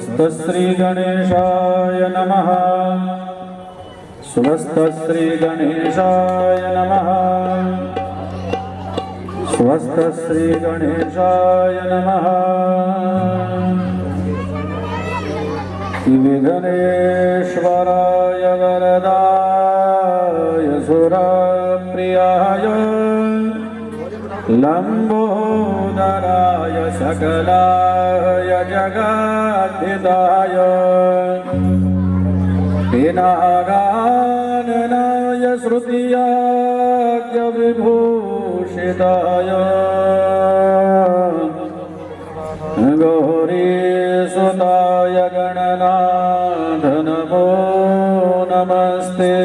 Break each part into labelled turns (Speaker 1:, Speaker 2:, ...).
Speaker 1: स्वस्ति गणेशाय नमः। स्वस्ति गणेशाय नमः। स्वस्ति गणेशाय नमः। विघ्नेश्वराय वरदाय सुरप्रियाय लंबोदराय सकलाय जगद्धिताय पिनागाननाय श्रुतियाज्ञ विभूषिताय गौरीसुताय गणनाथ नमो नमस्ते।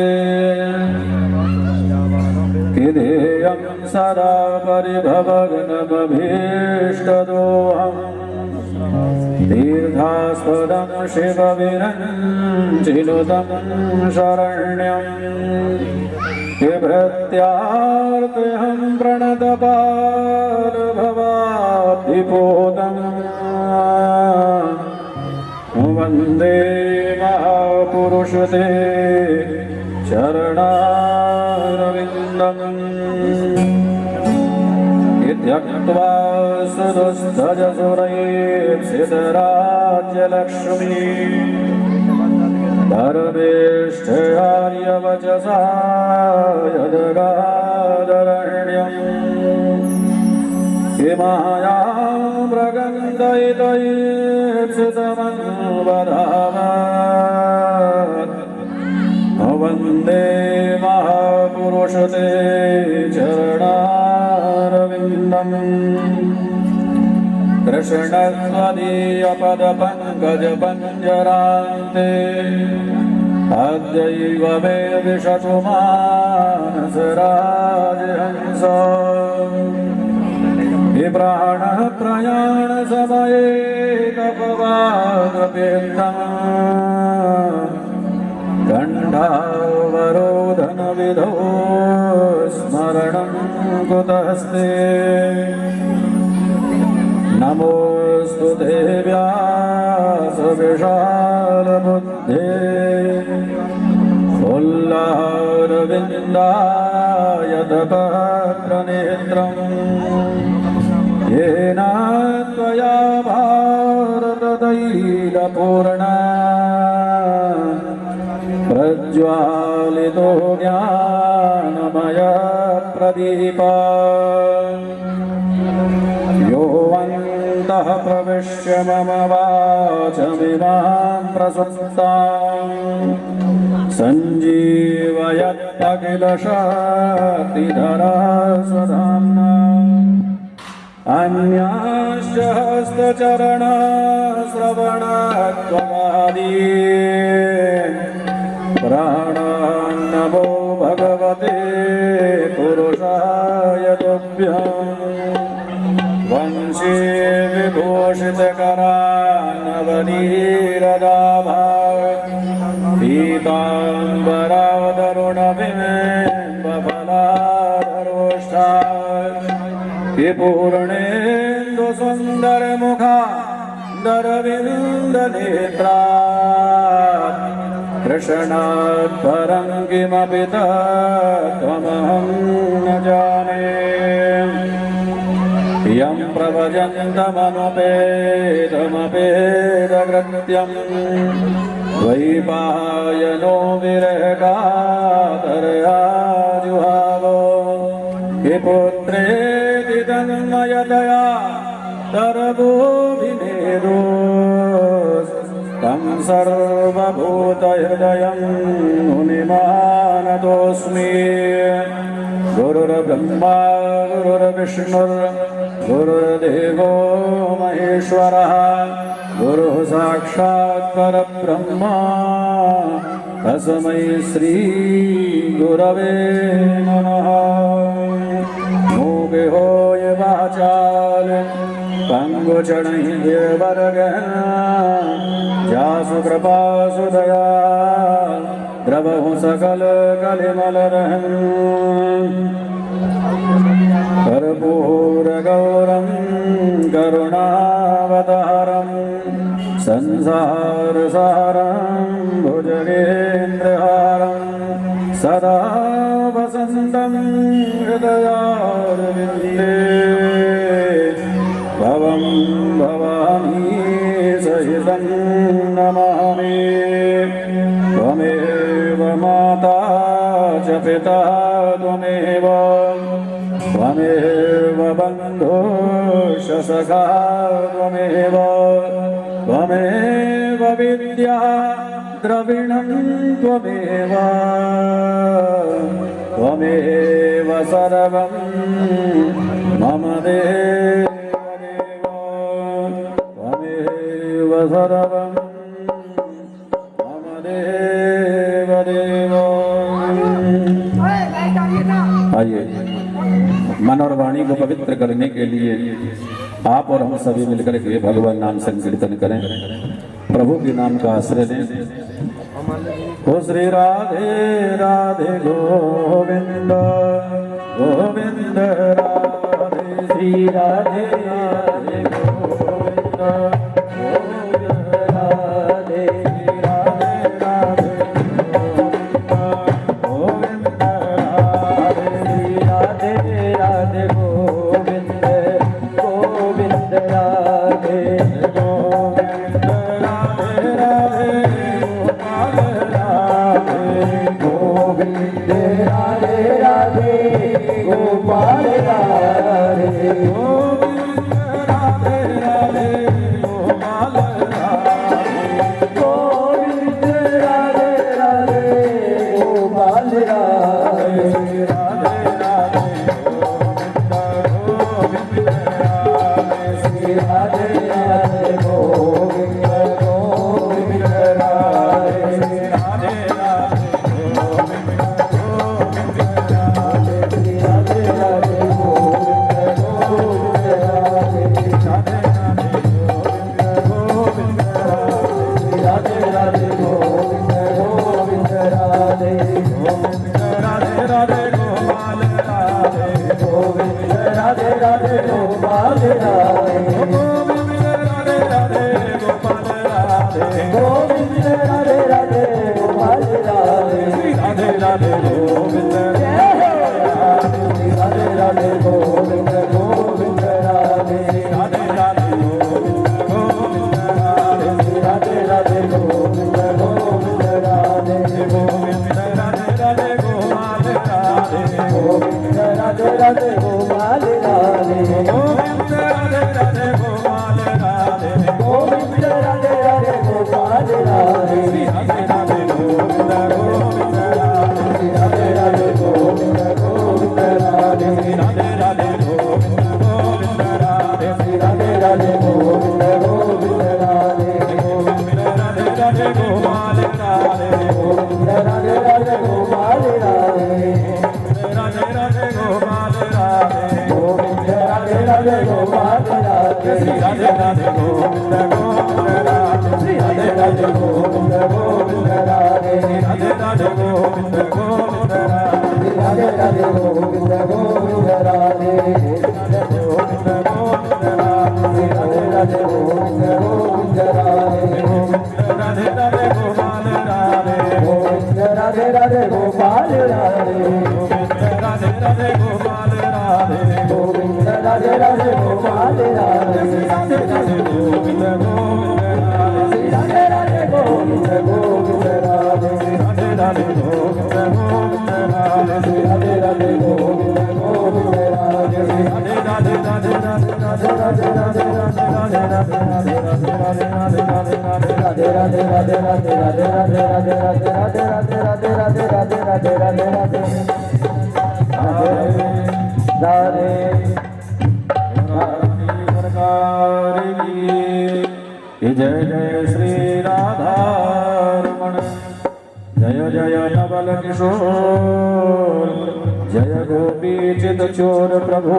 Speaker 1: किदेयं सदा परिभवग्नमभीष्टदोहम् तीर्थास्पदं शिवविरञ्चिनुतं शरण्यम् बिभृत्यार्तिहं प्रणतपालभवाब्धिपूतम् वन्दे महापुरुषते चरणारविन्दम्। त्यक्त्वा सुदुस्तजसुरैप्सितराज्यलक्ष्मी धर्मेष्ठयार्यवचसा यदगादरण्यम् किमायामृगन्धयितैप्सितमन्वधावत् वन्दे महापुरुषते चरणारविन्दम्। कृष्णत्वदीयपदपङ्कजपञ्जरान्ते अद्यैव मे विशतु मानसराजहंस विप्राणः प्रयाणसमये कपवादपेन्दम् गण्डावरोधनविधौ स्मरणं कुतस्ते। नमोऽस्तु ते व्यासविशालबुद्धे उल्लारविन्दाय तपत्रनेत्रम् येन त्वया भारततैलपूर्णा प्रज्वालितो ज्ञानमय प्रदीपा यो अन्तः प्रविश्य मम वाचमिमां प्रसुप्तां सञ्जीवयत्तखिलशक्तिधरा स्वधाम्ना अन्याश्च हस्तचरणश्रवणत्वगादि प्राणान्नमो भगवते पुरुषाय तुभ्यम्। वंशे विभूषितकरान्नवनीरदाभा पीताम्बरादरुणबिम्बफलाधरोष्ठा विपूर्णेन्दुसुन्दरमुखा दरविन्दनेत्रा कृष्णात् परं किमपि तत्त्वमहं न जाने। यं प्रभजन्तमनुपेदमपेदकृत्यं द्वैपायनो विरहकातरया जुहावो हि पुत्रेति तन्मयतया तरवोऽभिनेदो तं सर्वभूतहृदयं मुनिमानतोऽस्मि। गुरुर्ब्रह्मा गुरुर्विष्णुर्गुरुर्देवो महेश्वरः गुरुः साक्षात् परब्रह्म तस्मै श्री गुरवे नमः। मूके होय वाचाल पंगुचरणैर्वर्गः जासु कृपासु दया द्रवहु सकल कलिमलरहम्। कर्पूरगौरं करुणावतारं संसारसारं भुजगेन्द्रहारं सदा वसन्तं हृदयारविन्दे भवं भवानी सहितं नमामि। त्वमेव माता च पिता त्वमेव त्वमेव बन्धुश्च सखा त्वमेव त्वमेव विद्या द्रविणं त्वमेव त्वमेव सर्वं मम देवदेव त्वमेव सर्वं मम देवदेव। आइए मन और वाणी को पवित्र करने के लिए आप और हम सभी मिलकर के भगवान नाम संकीर्तन करें, प्रभु के नाम का आश्रय लें। हो श्री राधे राधे गोविंद गोविंद राधे श्री राधे राधे गोविंद गोविंद राधे श्री राधे राधे गोविंद राधे श्री राधे राधे गोविंद गोविंद राधे गोविंद राधे राधे गोविंद राधे राधे गोपाल राधे गोविंद राधे राधे गोपाल राधे गोविंद राधे राधे गोपाल राधे राधे राधे गोविंद राधे श्री राधे राधे गोविंद गोविंद राधे राधे जय जय श्री राधा रमण, जय जय नवल किशोर, जय गोपी चित चोर प्रभु,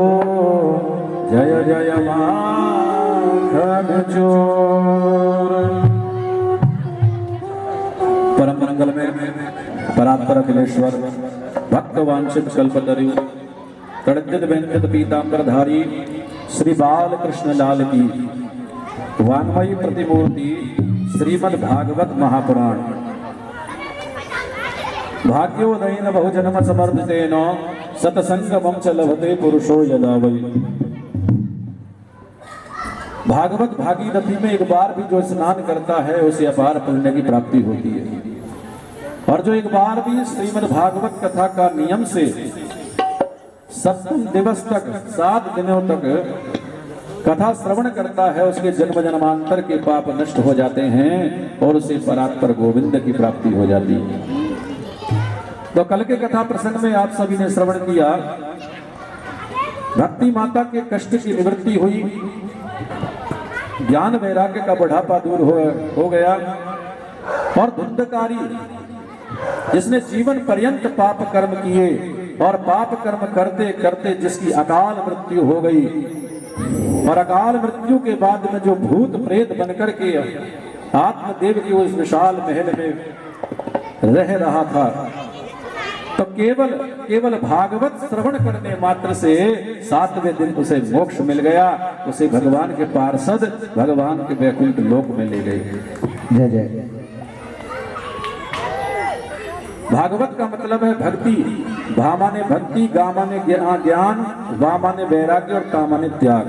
Speaker 1: जय जय माखन चोर। परम मंगल में परात्पर अखिलेश्वर भक्त वांछित कल्पतरु तड़जित व्यंजित पीतांबरधारी श्री बाल कृष्ण लाल की वाङ्मयी प्रतिमूर्ति श्रीमद् भागवत महापुराण। भाग्योदयेन बहुजन्म समर्थितेन सतसंगमं च लभते पुरुषो यदा वै। भागवत भागीरथी में एक बार भी जो स्नान करता है उसे अपार पुण्य की प्राप्ति होती है, और जो एक बार भी श्रीमद् भागवत कथा का नियम से 7 दिवस तक 7 दिनों तक कथा श्रवण करता है उसके जन्म जन्मांतर के पाप नष्ट हो जाते हैं और उसे परात्पर गोविंद की प्राप्ति हो जाती है। तो कल के कथा प्रसंग में आप सभी ने श्रवण किया, भक्ति माता के कष्ट की निवृत्ति हुई, ज्ञान वैराग्य का बढ़ापा दूर हो गया, और धुंधकारी जिसने जीवन पर्यंत पाप कर्म किए और पाप कर्म करते करते जिसकी अकाल मृत्यु हो गई, और अकाल मृत्यु के बाद में जो भूत प्रेत बनकर के आत्मदेव की उस विशाल महल में रह रहा था, तो केवल भागवत श्रवण करने मात्र से 7वें दिन उसे मोक्ष मिल गया, उसे भगवान के पार्षद भगवान के वैकुंठ लोक में ले गए। जय जय। भागवत का मतलब है भक्ति। भा माने भक्ति, गा माने ज्ञान, वा माने वैराग्य और ता माने त्याग।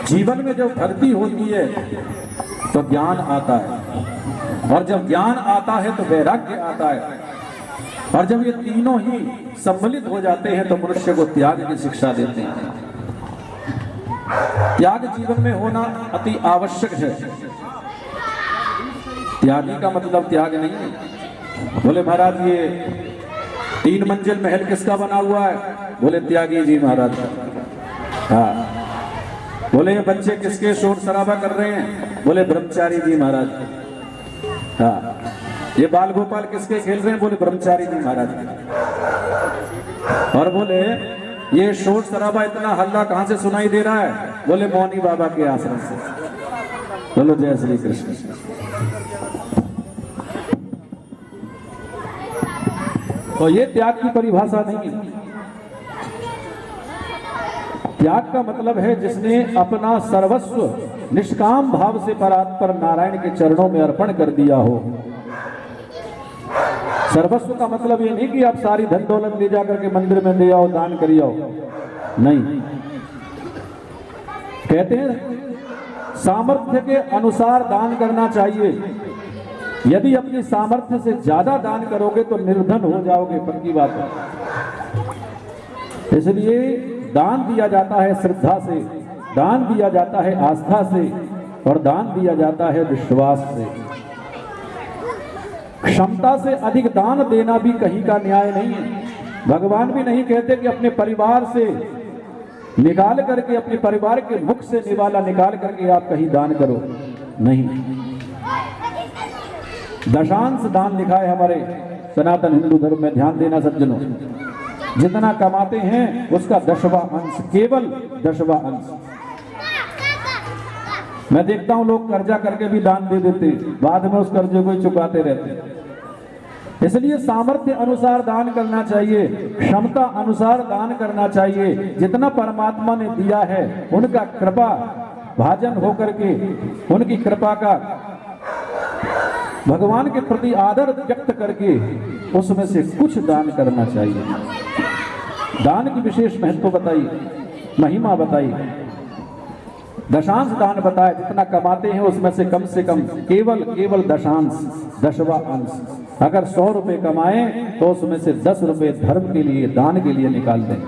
Speaker 1: जीवन में जब भक्ति होती है तो ज्ञान आता है, और जब ज्ञान आता है तो वैराग्य आता है, और जब ये तीनों ही सम्मिलित हो जाते हैं तो मनुष्य को त्याग की शिक्षा देते हैं। त्याग जीवन में होना अति आवश्यक है। त्यागी का मतलब त्याग नहीं है। बोले महाराज ये 3 मंजिल महल किसका बना हुआ है? बोले त्यागी जी महाराज। हाँ। बोले ये बच्चे किसके शोर शराबा कर रहे हैं? बोले ब्रह्मचारी जी महाराज। हाँ। ये बाल गोपाल किसके खेल रहे हैं? बोले ब्रह्मचारी जी महाराज। और बोले ये शोर शराबा इतना हल्ला कहां से सुनाई दे रहा है? बोले मौनी बाबा के आश्रम से। बोलो जय श्री कृष्ण। तो ये त्याग की परिभाषा नहीं है। त्याग का मतलब है जिसने अपना सर्वस्व निष्काम भाव से परात्पर नारायण के चरणों में अर्पण कर दिया हो। सर्वस्व का मतलब ये नहीं कि आप सारी धन दौलत ले जाकर के मंदिर में दे आओ, दान करिए आओ, नहीं। कहते हैं सामर्थ्य के अनुसार दान करना चाहिए। यदि अपनी सामर्थ्य से ज्यादा दान करोगे तो निर्धन हो जाओगे, पक्की बात है। इसलिए दान दिया जाता है श्रद्धा से, दान दिया जाता है आस्था से, और दान दिया जाता है विश्वास से। क्षमता से अधिक दान देना भी कहीं का न्याय नहीं है। भगवान भी नहीं कहते कि अपने परिवार से निकाल करके, अपने परिवार के मुख से निवाला निकाल करके आप कहीं दान करो, नहीं। दशांश दान लिखा है हमारे सनातन हिंदू धर्म में, ध्यान देना सज्जनों। जितना कमाते हैं उसका 10वां अंश, केवल 10वां अंश। मैं देखता हूं लोग कर्जा करके भी दान दे देते, बाद में उस कर्जे को चुकाते रहते। इसलिए सामर्थ्य अनुसार दान करना चाहिए, क्षमता अनुसार दान करना चाहिए। जितना परमात्मा ने दिया है उनका कृपा भाजन होकर के, उनकी कृपा का भगवान के प्रति आदर व्यक्त करके उसमें से कुछ दान करना चाहिए। दान की विशेष महत्व बताइए, महिमा बताइए। दशांश दान बताया, जितना कमाते हैं उसमें से कम केवल दशांश, 10वां अंश। अगर 100 रुपए कमाएं तो उसमें से 10 रुपए धर्म के लिए, दान के लिए निकाल दें।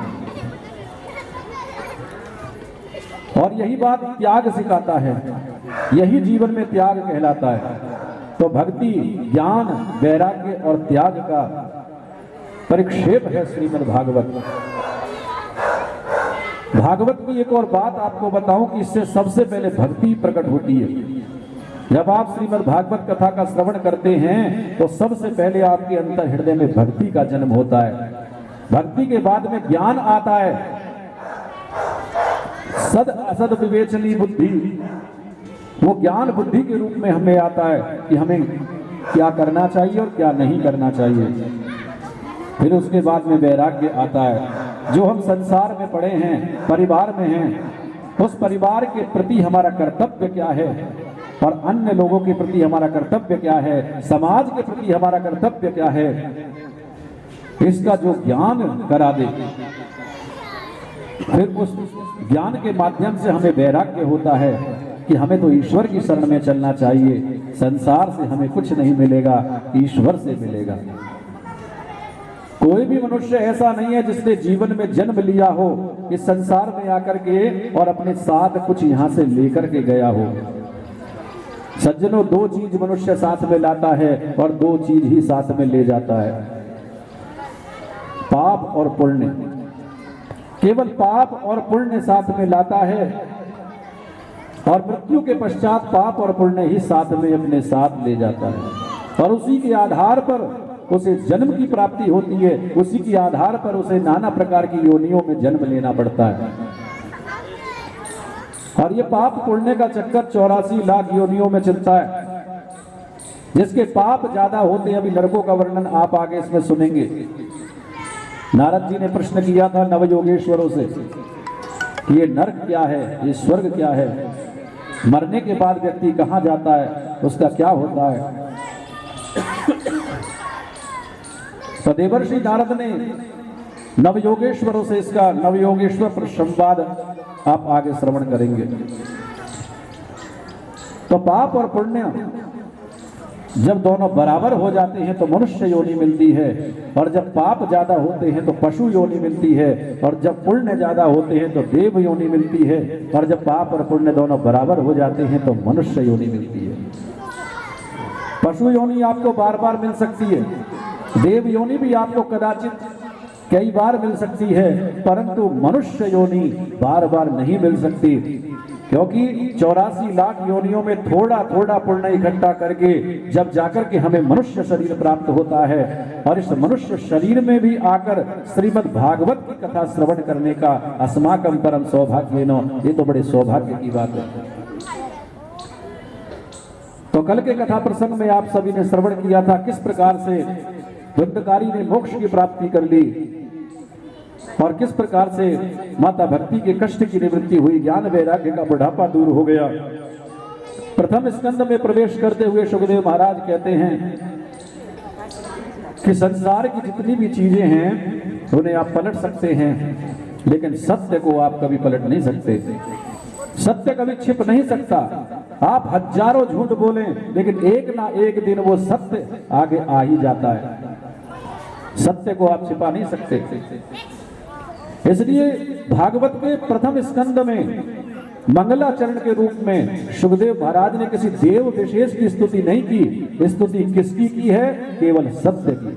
Speaker 1: और यही बात त्याग सिखाता है, यही जीवन में त्याग कहलाता है। तो भक्ति, ज्ञान, वैराग्य और त्याग का परिक्षेप है श्रीमद् भागवत। भागवत की एक और बात आपको बताऊं कि इससे सबसे पहले भक्ति प्रकट होती है। जब आप श्रीमद् भागवत कथा का श्रवण करते हैं तो सबसे पहले आपके अंतर हृदय में भक्ति का जन्म होता है। भक्ति के बाद में ज्ञान आता है, सद असद विवेचनी बुद्धि। वो ज्ञान बुद्धि के रूप में हमें आता है कि हमें क्या करना चाहिए और क्या नहीं करना चाहिए। फिर उसके बाद में वैराग्य आता है, जो हम संसार में पड़े हैं, परिवार में हैं, उस परिवार के प्रति हमारा कर्तव्य क्या है और अन्य लोगों के प्रति हमारा कर्तव्य क्या है, समाज के प्रति हमारा कर्तव्य क्या है, इसका जो ज्ञान करा दे, फिर उस ज्ञान के माध्यम से हमें वैराग्य होता है कि हमें तो ईश्वर की शरण में चलना चाहिए, संसार से हमें कुछ नहीं मिलेगा, ईश्वर से मिलेगा। कोई भी मनुष्य ऐसा नहीं है जिसने जीवन में जन्म लिया हो इस संसार में आकर के और अपने साथ कुछ यहां से लेकर के गया हो। सज्जनों, दो चीज मनुष्य साथ में लाता है और दो चीज ही साथ में ले जाता है, पाप और पुण्य। केवल पाप और पुण्य साथ में लाता है और मृत्यु के पश्चात पाप और पुण्य ही साथ में अपने साथ ले जाता है और उसी के आधार पर उसे जन्म की प्राप्ति होती है, उसी के आधार पर उसे नाना प्रकार की योनियों में जन्म लेना पड़ता है। और ये पाप पुण्य का चक्कर 84 लाख योनियों में चलता है। जिसके पाप ज्यादा होते हैं, अभी लड़कों का वर्णन आप आगे इसमें सुनेंगे। नारद जी ने प्रश्न किया था नवयोगेश्वरों से कि ये नरक क्या है, ये स्वर्ग क्या है, मरने के बाद व्यक्ति कहां जाता है, उसका क्या होता है। तो देवर्षि नारद ने नवयोगेश्वरों से इसका नवयोगेश्वर पर संवाद आप आगे श्रवण करेंगे। तो पाप और पुण्य जब दोनों बराबर हो जाते हैं तो मनुष्य योनि मिलती है, और जब पाप ज्यादा होते हैं तो पशु योनि मिलती है, और जब पुण्य ज्यादा होते हैं तो देव योनि मिलती है, और जब पाप और पुण्य दोनों बराबर हो जाते हैं तो मनुष्य योनि मिलती है। पशु योनि आपको बार बार मिल सकती है, देव योनि भी आपको कदाचित कई बार मिल सकती है, परंतु मनुष्य योनि बार बार नहीं मिल सकती, क्योंकि 84 लाख योनियों में थोड़ा थोड़ा पुण्य इकट्ठा करके जब जाकर के हमें मनुष्य शरीर प्राप्त होता है, और इस मनुष्य शरीर में भी आकर श्रीमद् भागवत की कथा श्रवण करने का अस्माकं परम सौभाग्येनो, ये तो बड़े सौभाग्य की बात है। तो कल के कथा प्रसंग में आप सभी ने श्रवण किया था किस प्रकार से धुंधकारी ने मोक्ष की प्राप्ति कर ली और किस प्रकार से माता भक्ति के कष्ट की निवृत्ति हुई, ज्ञान वैराग्य का बुढ़ापा दूर हो गया। प्रथम स्कंद में प्रवेश करते हुए सुखदेव महाराज कहते हैं कि संसार की जितनी भी चीजें हैं उन्हें आप पलट सकते हैं, लेकिन सत्य को आप कभी पलट नहीं सकते। सत्य कभी छिप नहीं सकता। आप हजारों झूठ बोलें, लेकिन एक ना एक दिन वो सत्य आगे आ ही जाता है। सत्य को आप छिपा नहीं सकते। इसलिए भागवत के प्रथम स्कंद में मंगलाचरण के रूप में सुखदेव महाराज ने किसी देव विशेष की स्तुति नहीं की। स्तुति किसकी की है? केवल सत्य की।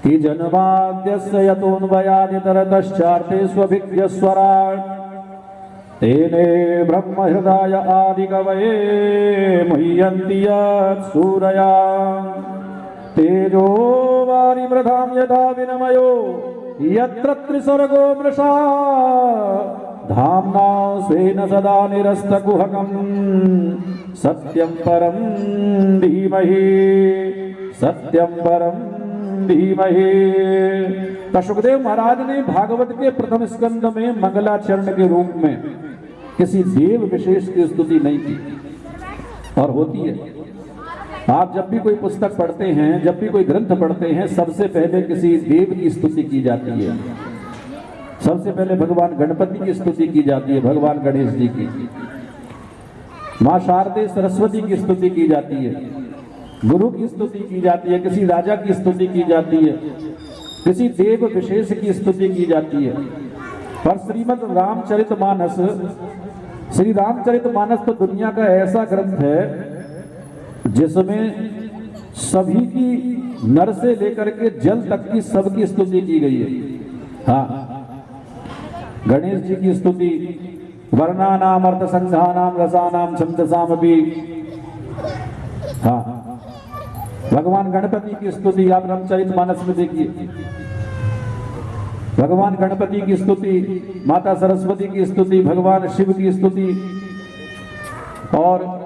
Speaker 1: कि जनवाद्यस्य यतोन्वयादितरतश्चार्थे स्वभिज्ञस्वराट् तेने ब्रह्म हृदय आदि कवये मुह्यन्ति यत् सूरया तेजो वारिमृधां यथा विनमयो यत्र त्रिसर्गो मृषा धाम्ना स्वेन सदा निरस्तकुहकं सत्यं परं धीमहि सत्यं परं धीमहि। तो सुखदेव महाराज ने भागवत के प्रथम स्कंद में मंगलाचरण के रूप में किसी देव विशेष की स्तुति नहीं की, और होती है। आप जब भी कोई पुस्तक पढ़ते हैं, जब भी कोई ग्रंथ पढ़ते हैं, सबसे पहले किसी देव की स्तुति की जाती है। सबसे पहले भगवान गणपति की स्तुति की जाती है, भगवान गणेश जी की। मां शारदे सरस्वती की स्तुति की जाती है, गुरु की स्तुति की जाती है, किसी राजा की स्तुति की जाती है, किसी देव विशेष की स्तुति की जाती है। और श्रीमद् रामचरितमानस, श्री रामचरितमानस तो दुनिया का ऐसा ग्रंथ है जिसमें सभी की, नर से लेकर के जल तक की सबकी स्तुति की गई है। हाँ, गणेश जी की स्तुति, वर्णानाम अर्थ संघानाम रसानाम छंदसामपि। हाँ, भगवान गणपति की स्तुति आप रामचरितमानस में देखिए। भगवान गणपति की स्तुति, माता सरस्वती की स्तुति, भगवान शिव की स्तुति, और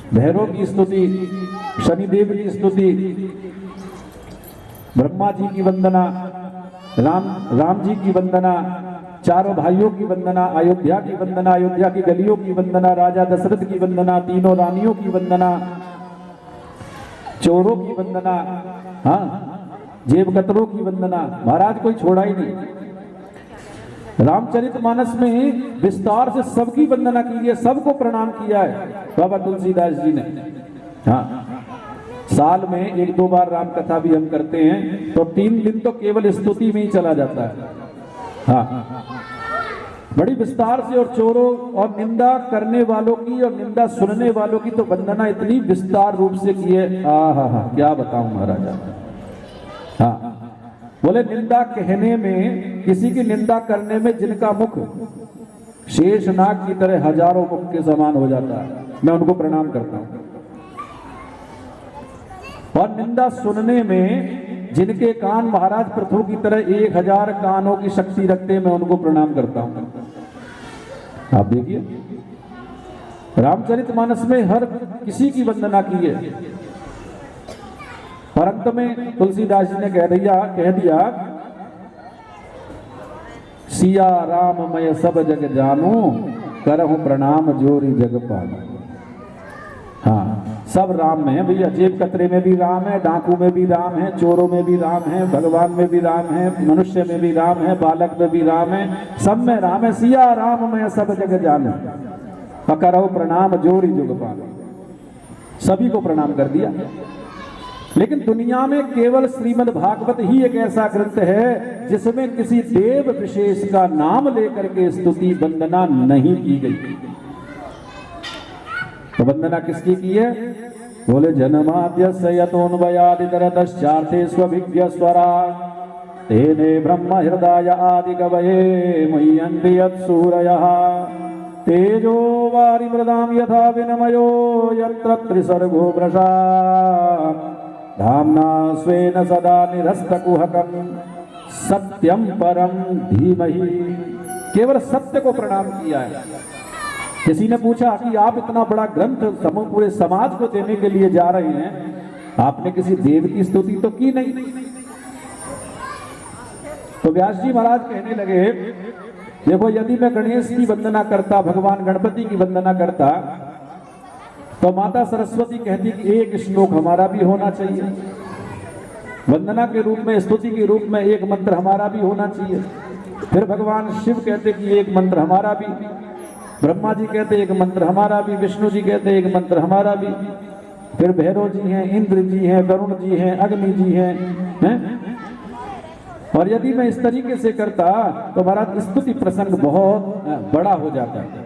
Speaker 1: भैरव की स्तुति, शनिदेव की स्तुति, ब्रह्मा जी की वंदना, राम जी की वंदना, चारों भाइयों की वंदना, अयोध्या की वंदना, अयोध्या की गलियों की वंदना, राजा दशरथ की वंदना, तीनों रानियों की वंदना, चोरों की वंदना, हाँ, जेबकतरों की वंदना, महाराज कोई छोड़ा ही नहीं। रामचरितमानस में विस्तार से सबकी वंदना की है, सबको प्रणाम किया है बाबा तुलसीदास जी ने। हाँ, साल में 1-2 बार राम कथा भी हम करते हैं, तो 3 दिन तो केवल स्तुति में ही चला जाता है। हाँ, बड़ी विस्तार से, और चोरों और निंदा करने वालों की और निंदा सुनने वालों की तो वंदना इतनी विस्तार रूप से की है, हाँ, क्या बताऊं महाराजा। हाँ, बोले निंदा कहने में, किसी की निंदा करने में जिनका मुख शेषनाग की तरह हजारों मुख के समान हो जाता है, मैं उनको प्रणाम करता हूं। और निंदा सुनने में जिनके कान महाराज पृथु की तरह 1000 कानों की शक्ति रखते हैं, मैं उनको प्रणाम करता हूं। आप देखिए रामचरितमानस में हर किसी की वंदना की है। और अंत में तुलसीदास जी ने कह दिया सिया राम मैं सब जग जानू, करहु प्रणाम जोरी जग पालू। हाँ, सब राम में है भैया, जेब कतरे में भी राम है, डाकू में भी राम है, चोरों में भी राम है, भगवान में भी राम है, मनुष्य में भी राम है, बालक में भी राम है, सब में राम है। सिया राम मैं सब जग जानू, करहु प्रणाम जोरी जुग पालू। सभी को प्रणाम कर दिया। लेकिन दुनिया में केवल श्रीमद् भागवत ही एक ऐसा ग्रंथ है जिसमें किसी देव विशेष का नाम लेकर के स्तुति वंदना नहीं की गई। तो वंदना किसकी की है? बोले जन्माद्यस्य यतोऽन्वयादितरतश्चार्थे स्वभिज्ञ स्वरा तेने ब्रह्म हृदय आदि कवये मुह्यन्ति यत्सूरयः तेजो वारिमृदां यथा विनिमयो यत्र त्रिसर्गो वृषा धाम्ना स्वेन सदा निरस्तकुहकं सत्यम परम धीमहि। केवल सत्य को प्रणाम किया है। किसी ने पूछा कि आप इतना बड़ा ग्रंथ पूरे समाज को देने के लिए जा रहे हैं, आपने किसी देव की स्तुति तो की नहीं। तो व्यास जी महाराज कहने लगे, देखो यदि मैं गणेश की वंदना करता, भगवान गणपति की वंदना करता, तो माता सरस्वती कहती कि एक श्लोक हमारा भी होना चाहिए, वंदना के रूप में, स्तुति के रूप में एक मंत्र हमारा भी होना चाहिए। फिर भगवान शिव कहते कि एक मंत्र हमारा भी, ब्रह्मा जी कहते एक मंत्र हमारा भी, विष्णु जी कहते एक मंत्र हमारा भी, फिर भैरव जी हैं, इंद्र जी हैं, वरुण जी हैं, अग्नि जी हैं। और यदि मैं इस तरीके से करता तो महाराज स्तुति प्रसंग बहुत बड़ा हो जाता है।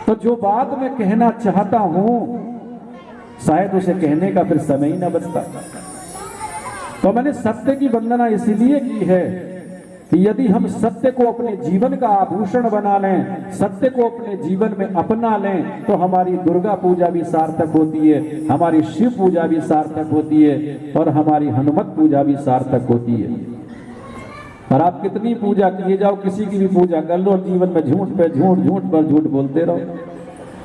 Speaker 1: तो जो बात मैं कहना चाहता हूं शायद उसे कहने का फिर समय ही न बचता। तो मैंने सत्य की वंदना इसलिए की है कि यदि हम सत्य को अपने जीवन का आभूषण बना लें, सत्य को अपने जीवन में अपना लें, तो हमारी दुर्गा पूजा भी सार्थक होती है, हमारी शिव पूजा भी सार्थक होती है, और हमारी हनुमत पूजा भी सार्थक होती है। और आप कितनी पूजा किए जाओ, किसी की भी पूजा कर लो, जीवन में झूठ पे झूठ, झूठ पर झूठ बोलते रहो,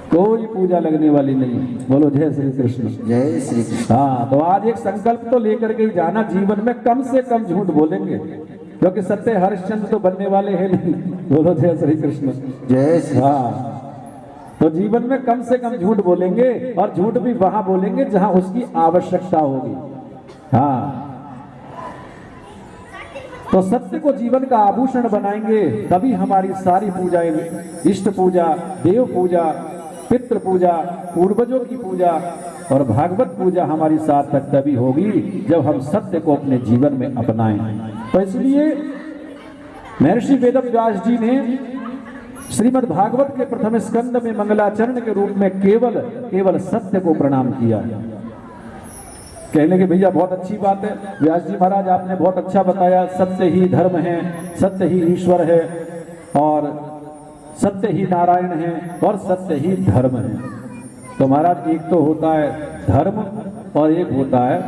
Speaker 1: कोई पूजा लगने वाली नहीं। बोलो जय श्री कृष्ण।
Speaker 2: जय श्री कृष्ण।
Speaker 1: हाँ, तो आज एक संकल्प तो लेकर के ही जाना, जीवन में कम से कम झूठ बोलेंगे, क्योंकि सत्य हरिश्चंद्र तो बनने वाले हैं नहीं। बोलो जय श्री कृष्ण।
Speaker 2: जय श्री।
Speaker 1: हाँ, तो जीवन में कम से कम झूठ बोलेंगे, और झूठ भी वहां बोलेंगे जहां उसकी आवश्यकता होगी। हाँ, तो सत्य को जीवन का आभूषण बनाएंगे, तभी हमारी सारी पूजाएं, इष्ट पूजा, देव पूजा, पितृ पूजा, पूर्वजों की पूजा और भागवत पूजा हमारी सार्थक तभी होगी जब हम सत्य को अपने जीवन में अपनाएं। तो इसलिए महर्षि वेदव्यास जी ने श्रीमद् भागवत के प्रथम स्कंद में मंगलाचरण के रूप में केवल सत्य को प्रणाम किया। कहने के भैया बहुत अच्छी बात है व्यास जी महाराज, आपने बहुत अच्छा बताया, सत्य ही धर्म है, सत्य ही ईश्वर है, और सत्य ही नारायण है, और सत्य ही धर्म है। तो महाराज एक तो होता है धर्म और एक होता है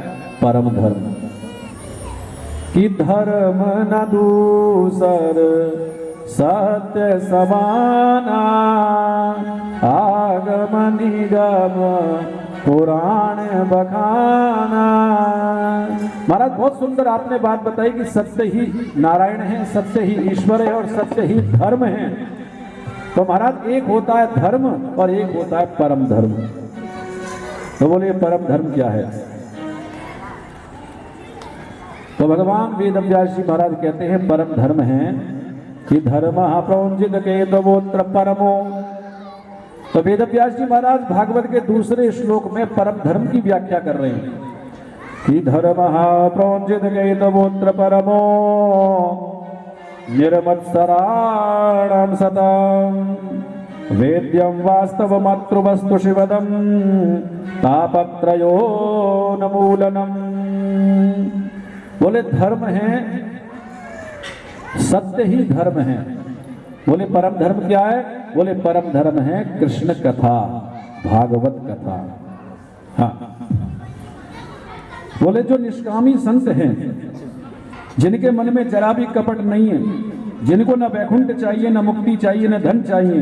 Speaker 1: परम धर्म। कि धर्म न दूसर सत्य समाना, आगम निगम पुराण बखाना। महाराज बहुत सुंदर आपने बात बताई कि सत्य ही नारायण है, सत्य ही ईश्वर है और सत्य ही धर्म है। तो महाराज एक होता है धर्म और एक होता है परम धर्म। तो बोलिए परम धर्म क्या है? तो भगवान वेद व्यास जी महाराज कहते हैं परम धर्म है कि धर्म प्रौंजित केतवोत्र परमो। तो वेद व्यास जी महाराज भागवत के दूसरे श्लोक में परम धर्म की व्याख्या कर रहे हैं कि धर्म प्रौंजित केतवोत्र परमो निर्मत्सराणां सतां वेद्यं वास्तव मातृवस्तु शिवदं तापत्रयो नमूलनम। बोले धर्म है, सत्य ही धर्म है। बोले परम धर्म क्या है? बोले परम धर्म है कृष्ण कथा, भागवत कथा। हाँ, बोले जो निष्कामी संत हैं, जिनके मन में जरा भी कपट नहीं है, जिनको न वैकुंठ चाहिए, न मुक्ति चाहिए, न धन चाहिए,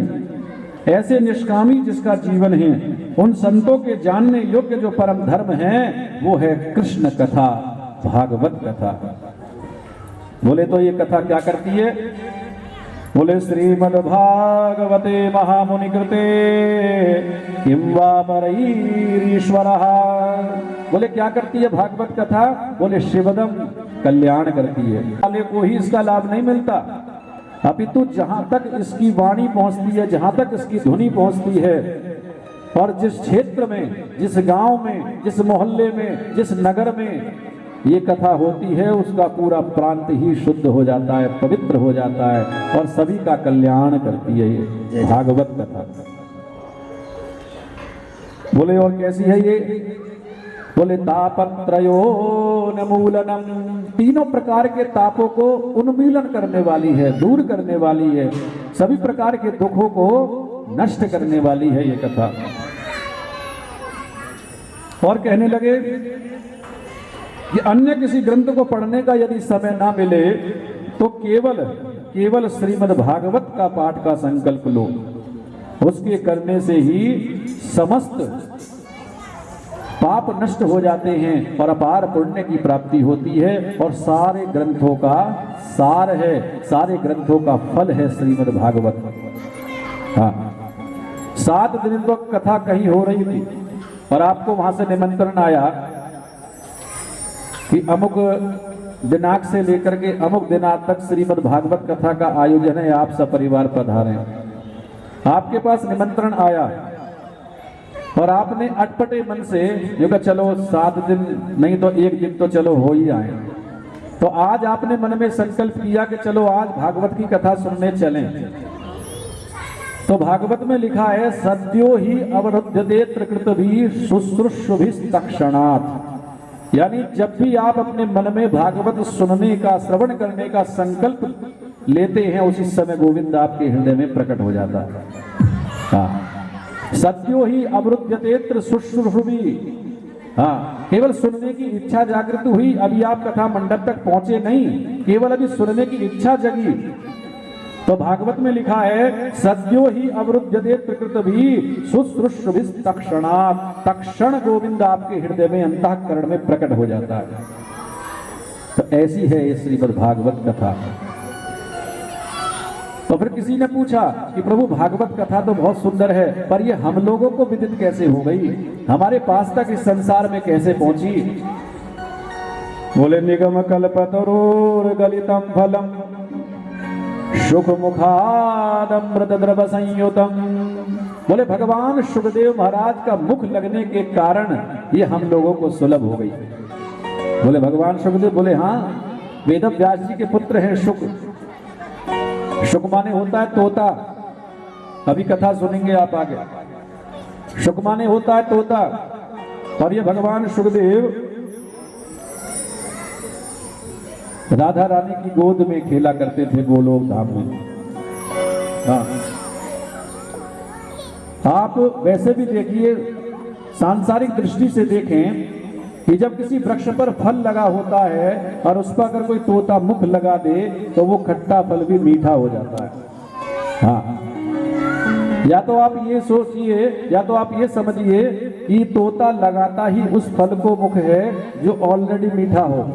Speaker 1: ऐसे निष्कामी जिसका जीवन है, उन संतों के जानने योग्य जो परम धर्म है वो है कृष्ण कथा, भागवत कथा। बोले तो ये कथा क्या करती है? बोले श्रीमद् भागवते महामुनि कृते किं वा परैरीश्वरः। बोले क्या करती है भागवत कथा? बोले शिवदम, कल्याण करती है। वाले को ही इसका लाभ नहीं मिलता, अपितु जहां तक इसकी वाणी पहुंचती है, जहां तक इसकी ध्वनि पहुंचती है, और जिस क्षेत्र में, जिस गांव में, जिस मोहल्ले में, जिस नगर में ये कथा होती है, उसका पूरा प्रांत ही शुद्ध हो जाता है, पवित्र हो जाता है और सभी का कल्याण करती है ये भागवत कथा। बोले और कैसी है ये? बोले तापत्रयो नमूलनम, तीनों प्रकार के तापों को उन्मूलन करने वाली है, दूर करने वाली है, सभी प्रकार के दुखों को नष्ट करने वाली है ये कथा। और कहने लगे कि अन्य किसी ग्रंथ को पढ़ने का यदि समय ना मिले तो केवल श्रीमद् भागवत का पाठ का संकल्प लो, उसके करने से ही समस्त पाप नष्ट हो जाते हैं और अपार पुण्य की प्राप्ति होती है, और सारे ग्रंथों का सार है, सारे ग्रंथों का फल है श्रीमद् भागवत। हाँ, 7 दिन तो कथा कहीं हो रही थी और आपको वहां से निमंत्रण आया कि अमुक दिनांक से लेकर के अमुक दिनांक तक श्रीमद् भागवत कथा का आयोजन है, आप सब परिवार पधारें। आपके पास निमंत्रण आया और आपने अटपटे मन से जो कहा चलो 7 दिन नहीं तो 1 दिन तो चलो हो ही आए। तो आज आपने मन में संकल्प किया कि चलो आज भागवत की कथा सुनने चलें। तो भागवत में लिखा है सद्यो ही अवरुध्यते त्रिकृतभि शुश्रूषुभिस्तक्षणात्, यानी जब भी आप अपने मन में भागवत सुनने का, श्रवण करने का संकल्प लेते हैं, उसी समय गोविंद आपके हृदय में प्रकट हो जाता है। हाँ, सत्यो ही अवरुध्यते शुश्रूषुभि। हाँ, केवल सुनने की इच्छा जागृत हुई, अभी आप कथा मंडप तक पहुंचे नहीं, केवल अभी सुनने की इच्छा जगी। तो भागवत में लिखा है सद्यो ही अवरुध्यते त्रिकृतभि शुश्रूषुभिस्तक्षणात्, तक्षण गोविंद आपके हृदय में, अंतःकरण में प्रकट हो जाता है। तो ऐसी है ये श्रीमद् भागवत कथा। तो फिर किसी ने पूछा कि प्रभु भागवत कथा तो बहुत सुंदर है, पर ये हम लोगों को विदित कैसे हो गई, हमारे पास तक इस संसार में कैसे पहुंची? बोले निगम कल्पतरोर गलितम फलम सुख मुखादमृत द्रव संयुतम। बोले भगवान सुखदेव महाराज का मुख लगने के कारण ये हम लोगों को सुलभ हो गई। बोले भगवान सुखदेव? बोले हाँ, वेद व्यास जी के पुत्र हैं शुक। शुक माने होता है तोता, अभी कथा सुनेंगे आप आगे। शुक माने होता है तोता, और ये भगवान सुखदेव राधा रानी की गोद में खेला करते थे गोलोक धाम में। हाँ, आप वैसे भी देखिए, सांसारिक दृष्टि से देखें कि जब किसी वृक्ष पर फल लगा होता है और उस पर अगर कोई तोता मुख लगा दे तो वो खट्टा फल भी मीठा हो जाता है। हाँ, या तो आप ये सोचिए, या तो आप ये समझिए कि तोता लगाता ही उस फल को मुख है जो ऑलरेडी मीठा हो,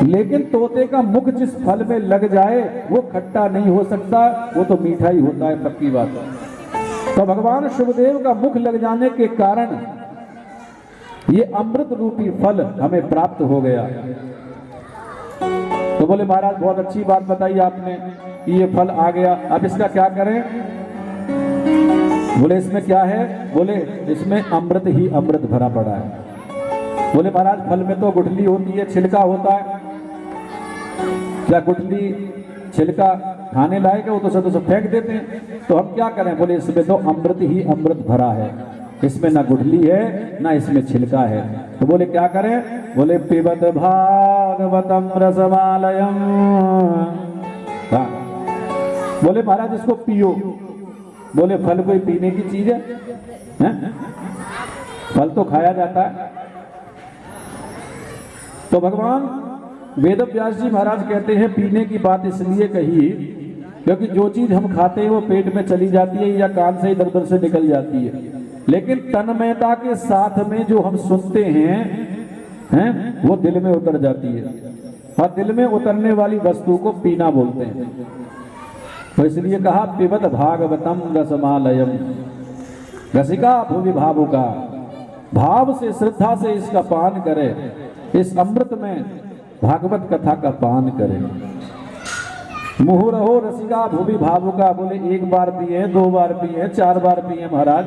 Speaker 1: लेकिन तोते का मुख जिस फल में लग जाए वो खट्टा नहीं हो सकता, वो तो मीठा ही होता है, पक्की बात है। तो भगवान शुभदेव का मुख लग जाने के कारण ये अमृत रूपी फल हमें प्राप्त हो गया। तो बोले महाराज बहुत अच्छी बात बताई आपने कि ये फल आ गया, अब इसका क्या करें? बोले इसमें क्या है? बोले इसमें अमृत ही अमृत भरा पड़ा है। बोले महाराज फल में तो गुठली होती है, छिलका होता है, क्या गुठली छिलका खाने लायक है? वो तो सब फेंक देते हैं, तो हम क्या करें? बोले इसमें तो अमृत ही अमृत भरा है, इसमें ना गुठली है ना इसमें छिलका है। तो बोले क्या करें? बोले पिबत भागवतम रसमालयम। हाँ। बोले महाराज इसको पियो। बोले फल कोई पीने की चीज है? फल तो खाया जाता है। तो भगवान वेद व्यास जी महाराज कहते हैं पीने की बात इसलिए कही क्योंकि जो चीज हम खाते हैं वो पेट में चली जाती है या कान से इधर उधर से निकल जाती है, लेकिन तन्मयता के साथ में जो हम सुनते हैं वो दिल में उतर जाती है, और दिल में उतरने वाली वस्तु को पीना बोलते हैं। तो इसलिए कहा पिबत भागवतम रसमालयम। रसिका भुवि भावुका, भाव से श्रद्धा से इसका पान करे, इस अमृत में भागवत कथा का पान करे। मुहुरहो रसिका भुवि भावुका। बोले एक बार पिए, दो बार पिए, चार बार पिए महाराज।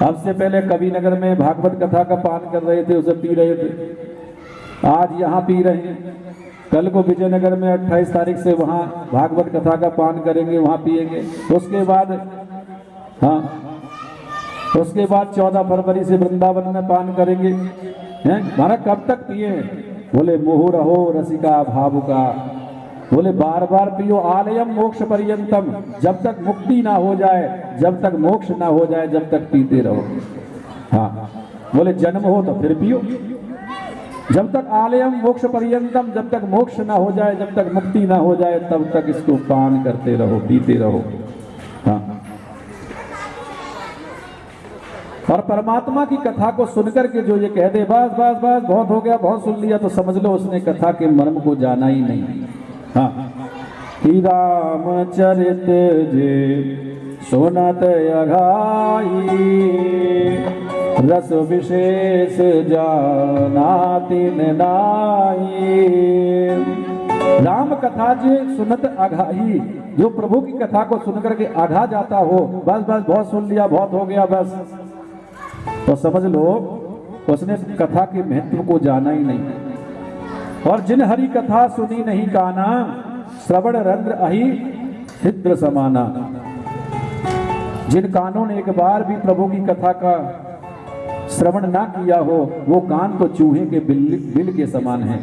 Speaker 1: अब से पहले कवि नगर में भागवत कथा का पान कर रहे थे, उसे पी रहे थे, आज यहाँ पी रहे हैं, कल को विजयनगर में 28 तारीख से वहाँ भागवत कथा का पान करेंगे, वहाँ पिएंगे। उसके बाद हाँ, उसके बाद 14 फरवरी से वृंदावन में पान करेंगे। हैं महाराज कब तक पिए? बोले मुहुरहो रसिका भावुका। बोले बार बार पियो, आलयम मोक्ष पर्यंतम, जब तक मुक्ति ना हो जाए, जब तक मोक्ष ना हो जाए, जब तक पीते रहो। हाँ। बोले जन्म हो तो फिर पियो, जब तक आलयम मोक्ष पर्यंतम, जब तक मोक्ष ना हो जाए, जब तक मुक्ति ना हो जाए, तब तक इसको पान करते रहो, पीते रहो। हाँ। और परमात्मा की कथा को सुनकर के जो ये कह दे बस बस बस बहुत हो गया, बहुत सुन लिया, तो समझ लो उसने कथा के मर्म को जाना ही नहीं। हाँ। कि रामचरित जे सुनत अघाई, रस विशेष जानातिन नाई। राम कथा जे सुनत अघाई, जो प्रभु की कथा को सुनकर के आघा जाता हो, बस बस बहुत सुन लिया, बहुत हो गया बस, तो समझ लो उसने कथा के महत्व को जाना ही नहीं। और जिन हरि कथा सुनी नहीं काना, श्रवण रंध्र अहि छिद्र समाना। जिन कानों ने एक बार भी प्रभु की कथा का श्रवण ना किया हो, वो कान तो चूहे के बिल के समान है।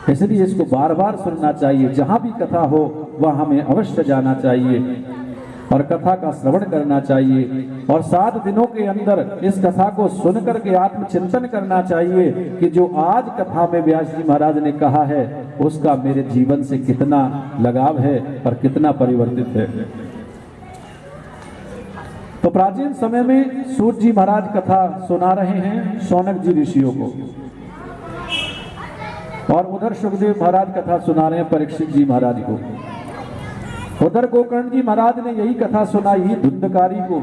Speaker 1: इसलिए इसको बार बार सुनना चाहिए, जहां भी कथा हो वह हमें अवश्य जाना चाहिए और कथा का श्रवण करना चाहिए। और 7 दिनों के अंदर इस कथा को सुनकर के आत्मचिंतन करना चाहिए कि जो आज कथा में व्यास जी महाराज ने कहा है उसका मेरे जीवन से कितना लगाव है और कितना परिवर्तित है। तो प्राचीन समय में सूत जी महाराज कथा सुना रहे हैं शौनक जी ऋषियों को, और उधर सुखदेव महाराज कथा सुना रहे हैं परीक्षित जी महाराज को। उधर गोकर्ण जी महाराज ने यही कथा सुनाई धुंधकारी को,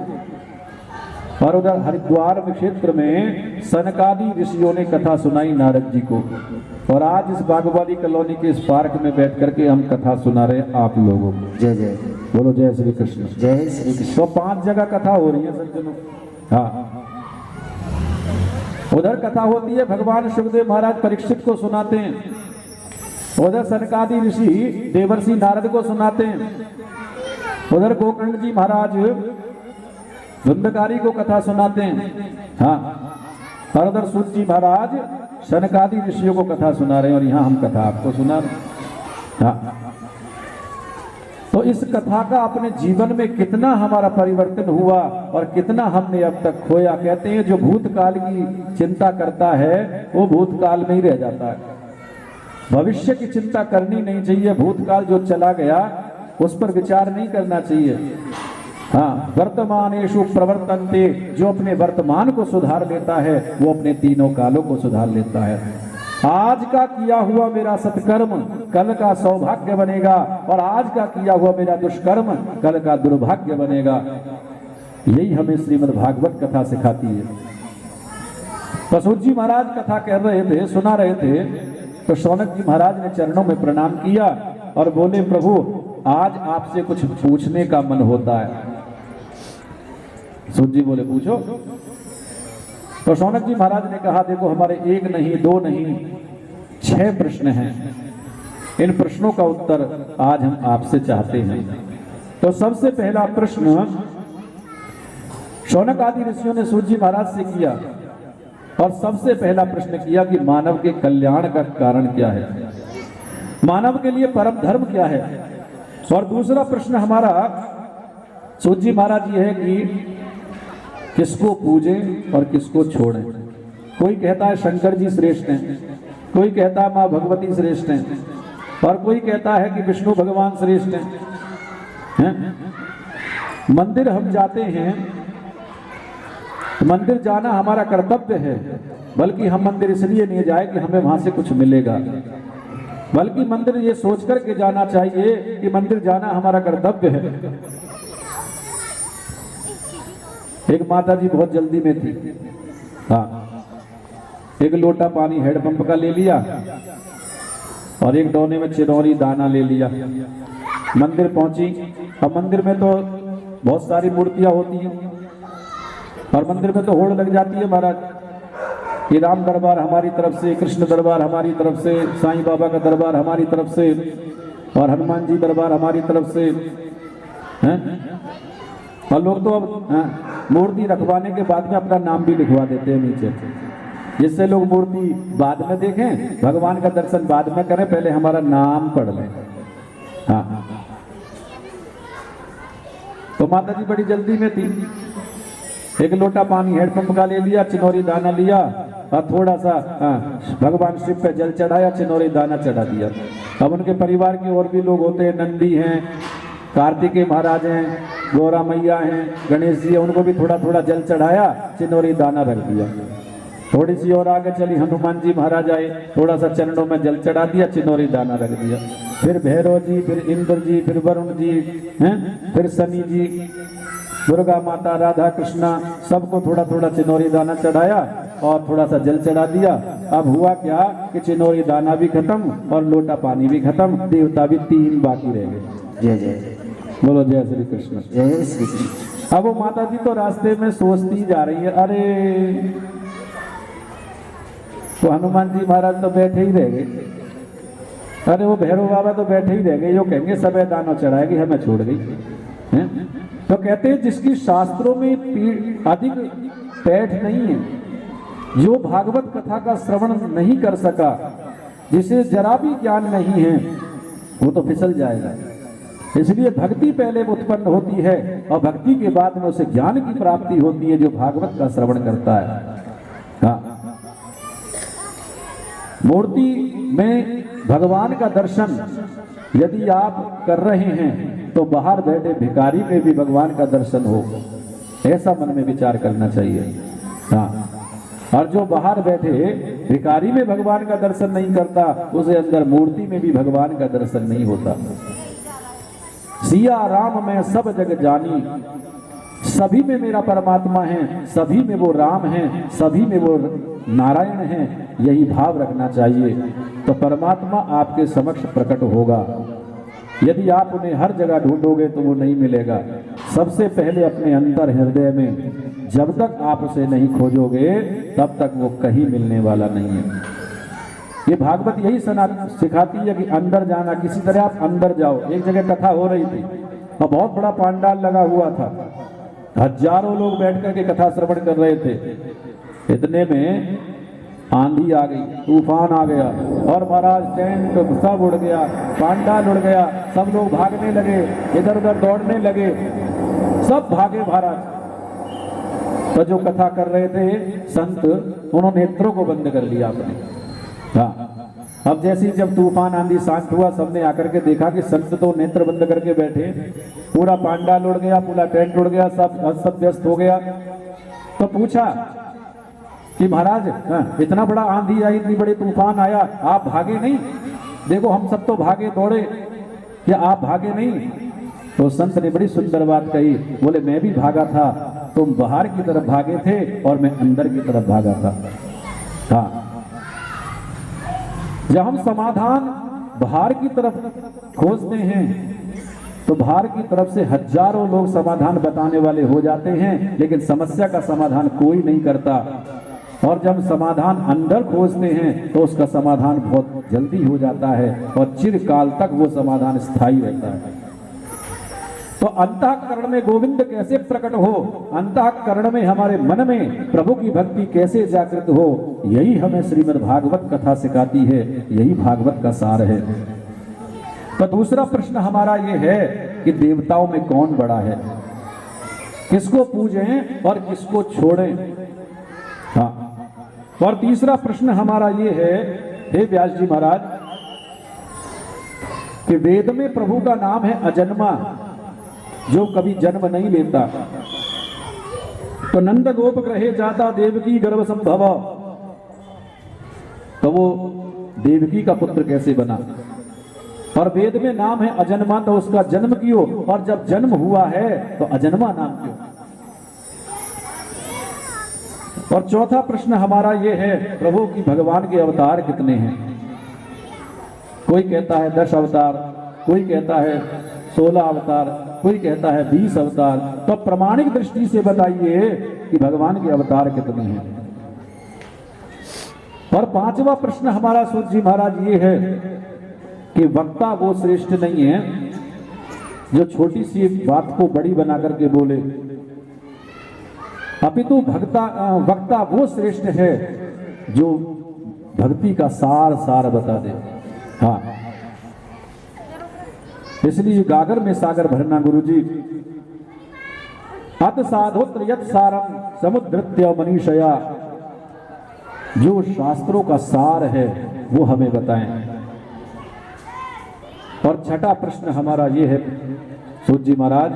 Speaker 1: और उधर हरिद्वार क्षेत्र में सनकादि ऋषियों ने कथा सुनाई नारद जी को। और आज इस बागवानी कॉलोनी के इस पार्क में बैठ करके हम कथा सुना रहे हैं आप लोगों को।
Speaker 2: जय जय
Speaker 1: बोलो जय श्री कृष्ण।
Speaker 2: जय श्री कृष्ण।
Speaker 1: तो 5 जगह कथा हो रही है सज्जनों। हाँ, उधर कथा होती है, भगवान सुखदेव महाराज परीक्षित को सुनाते हैं, उधर सनकादि ऋषि देवर्षि नारद को सुनाते हैं, उधर गोकर्ण जी महाराज धुंधकारी को कथा सुनाते हैं। हाँ, और उधर सूत जी महाराज सनकादि ऋषियों को कथा सुना रहे हैं, और यहाँ हम कथा आपको सुना रहे हैं। हाँ। तो इस कथा का अपने जीवन में कितना हमारा परिवर्तन हुआ और कितना हमने अब तक खोया। कहते हैं जो भूतकाल की चिंता करता है वो भूतकाल में ही रह जाता है, भविष्य की चिंता करनी नहीं चाहिए। भूतकाल जो चला गया उस पर विचार नहीं करना चाहिए। हाँ, वर्तमानेषु प्रवर्तन्ते, जो अपने वर्तमान को सुधार लेता है वो अपने तीनों कालों को सुधार लेता है। आज का किया हुआ मेरा सत्कर्म कल का सौभाग्य बनेगा, और आज का किया हुआ मेरा दुष्कर्म कल का दुर्भाग्य बनेगा। यही हमें श्रीमद् भागवत कथा सिखाती है। प्रसूत जी महाराज कथा कह रहे थे, सुना रहे थे, तो शौनक जी महाराज ने चरणों में प्रणाम किया और बोले, प्रभु आज आपसे कुछ पूछने का मन होता है। सूत जी बोले, पूछो। तो शौनक जी महाराज ने कहा, देखो हमारे 1 नहीं 2 नहीं 6 प्रश्न हैं। इन प्रश्नों का उत्तर आज हम आपसे चाहते हैं। तो सबसे पहला प्रश्न शौनक आदि ऋषियों ने सूत जी महाराज से किया, और सबसे पहला प्रश्न किया कि मानव के कल्याण का कारण क्या है, मानव के लिए परम धर्म क्या है। और दूसरा प्रश्न हमारा सूत जी महाराज ये है कि किसको पूजें और किसको छोड़ें। कोई कहता है शंकर जी श्रेष्ठ हैं, कोई कहता है माँ भगवती श्रेष्ठ हैं, और कोई कहता है कि विष्णु भगवान श्रेष्ठ हैं। मंदिर हम जाते हैं, मंदिर जाना हमारा कर्तव्य है, बल्कि हम मंदिर इसलिए नहीं जाए कि हमें वहां से कुछ मिलेगा, बल्कि मंदिर ये सोच करके जाना चाहिए कि मंदिर जाना हमारा कर्तव्य है। एक माता जी बहुत जल्दी में थी, हाँ, एक लोटा पानी हैंडपंप का ले लिया और एक डोने में चिरौरी दाना ले लिया। मंदिर पहुंची। अब मंदिर में तो बहुत सारी मूर्तियां होती हैं, और मंदिर में तो होड़ लग जाती है महाराज कि राम दरबार हमारी तरफ से, कृष्ण दरबार हमारी तरफ से, साईं बाबा का दरबार हमारी तरफ से, और हनुमान जी दरबार हमारी तरफ से हैं। और लोग तो अब मूर्ति रखवाने के बाद में अपना नाम भी लिखवा देते हैं नीचे, जिससे लोग मूर्ति बाद में देखें, भगवान का दर्शन बाद में करें, पहले हमारा नाम पढ़ लें। हाँ, तो माता जी बड़ी जल्दी में थी। एक लोटा पानी हैंडपंप का ले लिया, चिनौरी दाना लिया, और थोड़ा सा भगवान शिव पे जल चढ़ाया, चिनौरी दाना चढ़ा दिया। अब उनके परिवार के और भी लोग होते हैं, नंदी हैं, कार्तिकेय महाराज हैं, गौरा मैया हैं, गणेश जी हैं, उनको भी थोड़ा थोड़ा जल चढ़ाया, चिनौरी दाना रख दिया। थोड़ी सी और आगे चली, हनुमान जी महाराज आए, थोड़ा सा चरणों में जल चढ़ा दिया, चिनौरी दाना रख दिया। फिर भैरव जी, फिर इंद्र जी, फिर वरुण जी हैं, फिर शनि जी, दुर्गा माता, राधा कृष्णा, सबको थोड़ा थोड़ा चिनौरी दाना चढ़ाया और थोड़ा सा जल चढ़ा दिया। अब हुआ क्या कि चिनौरी दाना भी खत्म और लोटा पानी भी खत्म, देवता भी 3 बाकी रह गए।
Speaker 2: जय जय
Speaker 1: बोलो जय श्री कृष्ण।
Speaker 2: जय श्री कृष्ण।
Speaker 1: अब वो माता जी तो रास्ते में सोचती जा रही है, अरे तो हनुमान जी महाराज तो बैठे ही रह गए, अरे वो भैरव बाबा तो बैठे ही रह गए, यो कहेंगे सबे दानों चढ़ाएगी, हमें छोड़ गई हैं। तो कहते हैं जिसकी शास्त्रों में अधिक पैठ नहीं है, जो भागवत कथा का श्रवण नहीं कर सका, जिसे जरा भी ज्ञान नहीं है, वो तो फिसल जाएगा। इसलिए भक्ति पहले उत्पन्न होती है और भक्ति के बाद में उसे ज्ञान की प्राप्ति होती है, जो भागवत का श्रवण करता है। हाँ, मूर्ति में भगवान का दर्शन यदि आप कर रहे हैं तो बाहर बैठे भिखारी में भी भगवान का दर्शन हो, ऐसा मन में विचार करना चाहिए। हाँ, और जो बाहर बैठे भिखारी में भगवान का दर्शन नहीं करता, उसे अंदर मूर्ति में भी भगवान का दर्शन नहीं होता। सिया राम में सब जग जानी, सभी में मेरा परमात्मा है, सभी में वो राम है, सभी में वो नारायण है, यही भाव रखना चाहिए, तो परमात्मा आपके समक्ष प्रकट होगा। यदि आप उन्हें हर जगह ढूंढोगे तो वो नहीं मिलेगा। सबसे पहले अपने अंतर हृदय में जब तक आप उसे नहीं खोजोगे तब तक वो कहीं मिलने वाला नहीं है। ये भागवत यही सिखाती है कि अंदर जाना, किसी तरह आप अंदर जाओ। एक जगह कथा हो रही थी और बहुत बड़ा पांडाल लगा हुआ था, हजारों लोग बैठ करके कथा श्रवण कर रहे थे। इतने में आंधी आ गई, तूफान आ गया और महाराज टेंट सब उड़ गया, पांडाल उड़ गया, सब लोग भागने लगे, इधर उधर दौड़ने लगे, सब भागे महाराज। तो जो कथा कर रहे थे संत, उन्होंने नेत्रों को बंद कर लिया अपने। हाँ, अब जैसे ही जब तूफान आंधी शांत हुआ, सबने आकर के देखा कि संत तो नेत्र बंद करके बैठे, पूरा पांडाल उड़ गया, पूरा टेंट उड़ गया, सब अस्त व्यस्त हो गया। तो पूछा कि महाराज इतना बड़ा आंधी आई, इतनी बड़ी तूफान आया, आप भागे नहीं? देखो हम सब तो भागे दौड़े, क्या आप भागे नहीं? तो संत ने बड़ी सुंदर बात कही, बोले मैं भी भागा था, तुम बाहर की तरफ भागे थे और मैं अंदर की तरफ भागा था। हाँ, जब हम समाधान बाहर की तरफ खोजते हैं तो बाहर की तरफ से हजारों लोग समाधान बताने वाले हो जाते हैं, लेकिन समस्या का समाधान कोई नहीं करता। और जब समाधान अंदर खोजते हैं तो उसका समाधान बहुत जल्दी हो जाता है और चिरकाल तक वो समाधान स्थायी रहता है। तो अंतःकरण में गोविंद कैसे प्रकट हो, अंतःकरण में हमारे मन में प्रभु की भक्ति कैसे जागृत हो, यही हमें श्रीमद् भागवत कथा सिखाती है, यही भागवत का सार है। तो दूसरा प्रश्न हमारा ये है कि देवताओं में कौन बड़ा है, किसको पूजें और किसको छोड़ें। हाँ, और तीसरा प्रश्न हमारा ये है, हे व्यास जी महाराज, कि वेद में प्रभु का नाम है अजन्मा, जो कभी जन्म नहीं लेता। तो नंद गोप ग्रहे जाता देवकी गर्भ संभव, तो वो देवकी का पुत्र कैसे बना? और वेद में नाम है अजन्मा, तो उसका जन्म क्यों, और जब जन्म हुआ है तो अजन्मा नाम क्यों? और चौथा प्रश्न हमारा ये है, प्रभु की भगवान के अवतार कितने हैं? कोई कहता है 10 अवतार, कोई कहता है 16 अवतार, कोई कहता है 20 अवतार। तो प्रमाणिक दृष्टि से बताइए कि भगवान के अवतार कितने हैं। और पांचवा प्रश्न हमारा सूत जी महाराज ये है कि वक्ता वो श्रेष्ठ नहीं है जो छोटी सी बात को बड़ी बना करके बोले, अपितु वक्ता वो श्रेष्ठ है जो भक्ति का सार सार बता दे। हाँ, इसलिए गागर में सागर भरना गुरुजी। अत साधोत्र यत् सारम समुद्रत्य मनीषया, जो शास्त्रों का सार है वो हमें बताएं। और छठा प्रश्न हमारा ये है सूत जी महाराज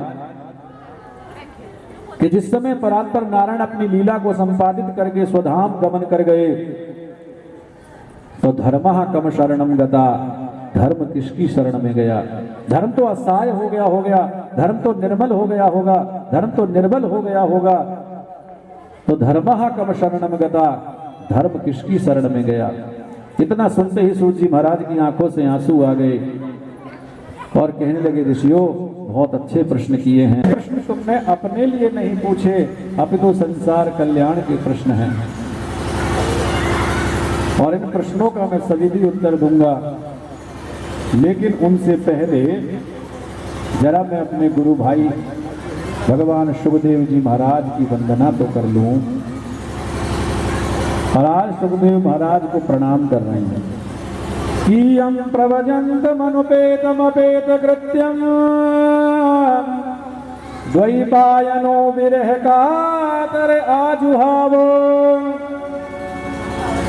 Speaker 1: कि जिस समय परात्पर नारायण अपनी लीला को संपादित करके स्वधाम गमन कर गए तो धर्मः कम शरणम गता, धर्म किसकी शरण में गया? धर्म तो असहाय हो गया, धर्म तो निर्मल हो गया होगा, धर्म तो निर्बल हो गया होगा। तो धर्मः कम शरणम गता, धर्म किसकी शरण में गया? इतना सुनते ही सूत जी महाराज की आंखों से आंसू आ गए और कहने लगे, ऋषियों बहुत अच्छे प्रश्न किए हैं, प्रश्न तुमने अपने लिए नहीं पूछे, अपितु संसार कल्याण के प्रश्न हैं। और इन प्रश्नों का मैं सविधि उत्तर दूंगा, लेकिन उनसे पहले जरा मैं अपने गुरु भाई भगवान सुखदेव जी महाराज की वंदना तो कर लूं। और आज सुखदेव महाराज को प्रणाम कर रहे हैं। कीयं प्रवजन्तमनुपेतमपेत कृत्यं द्वैपायनो विरह कातर आजुहावो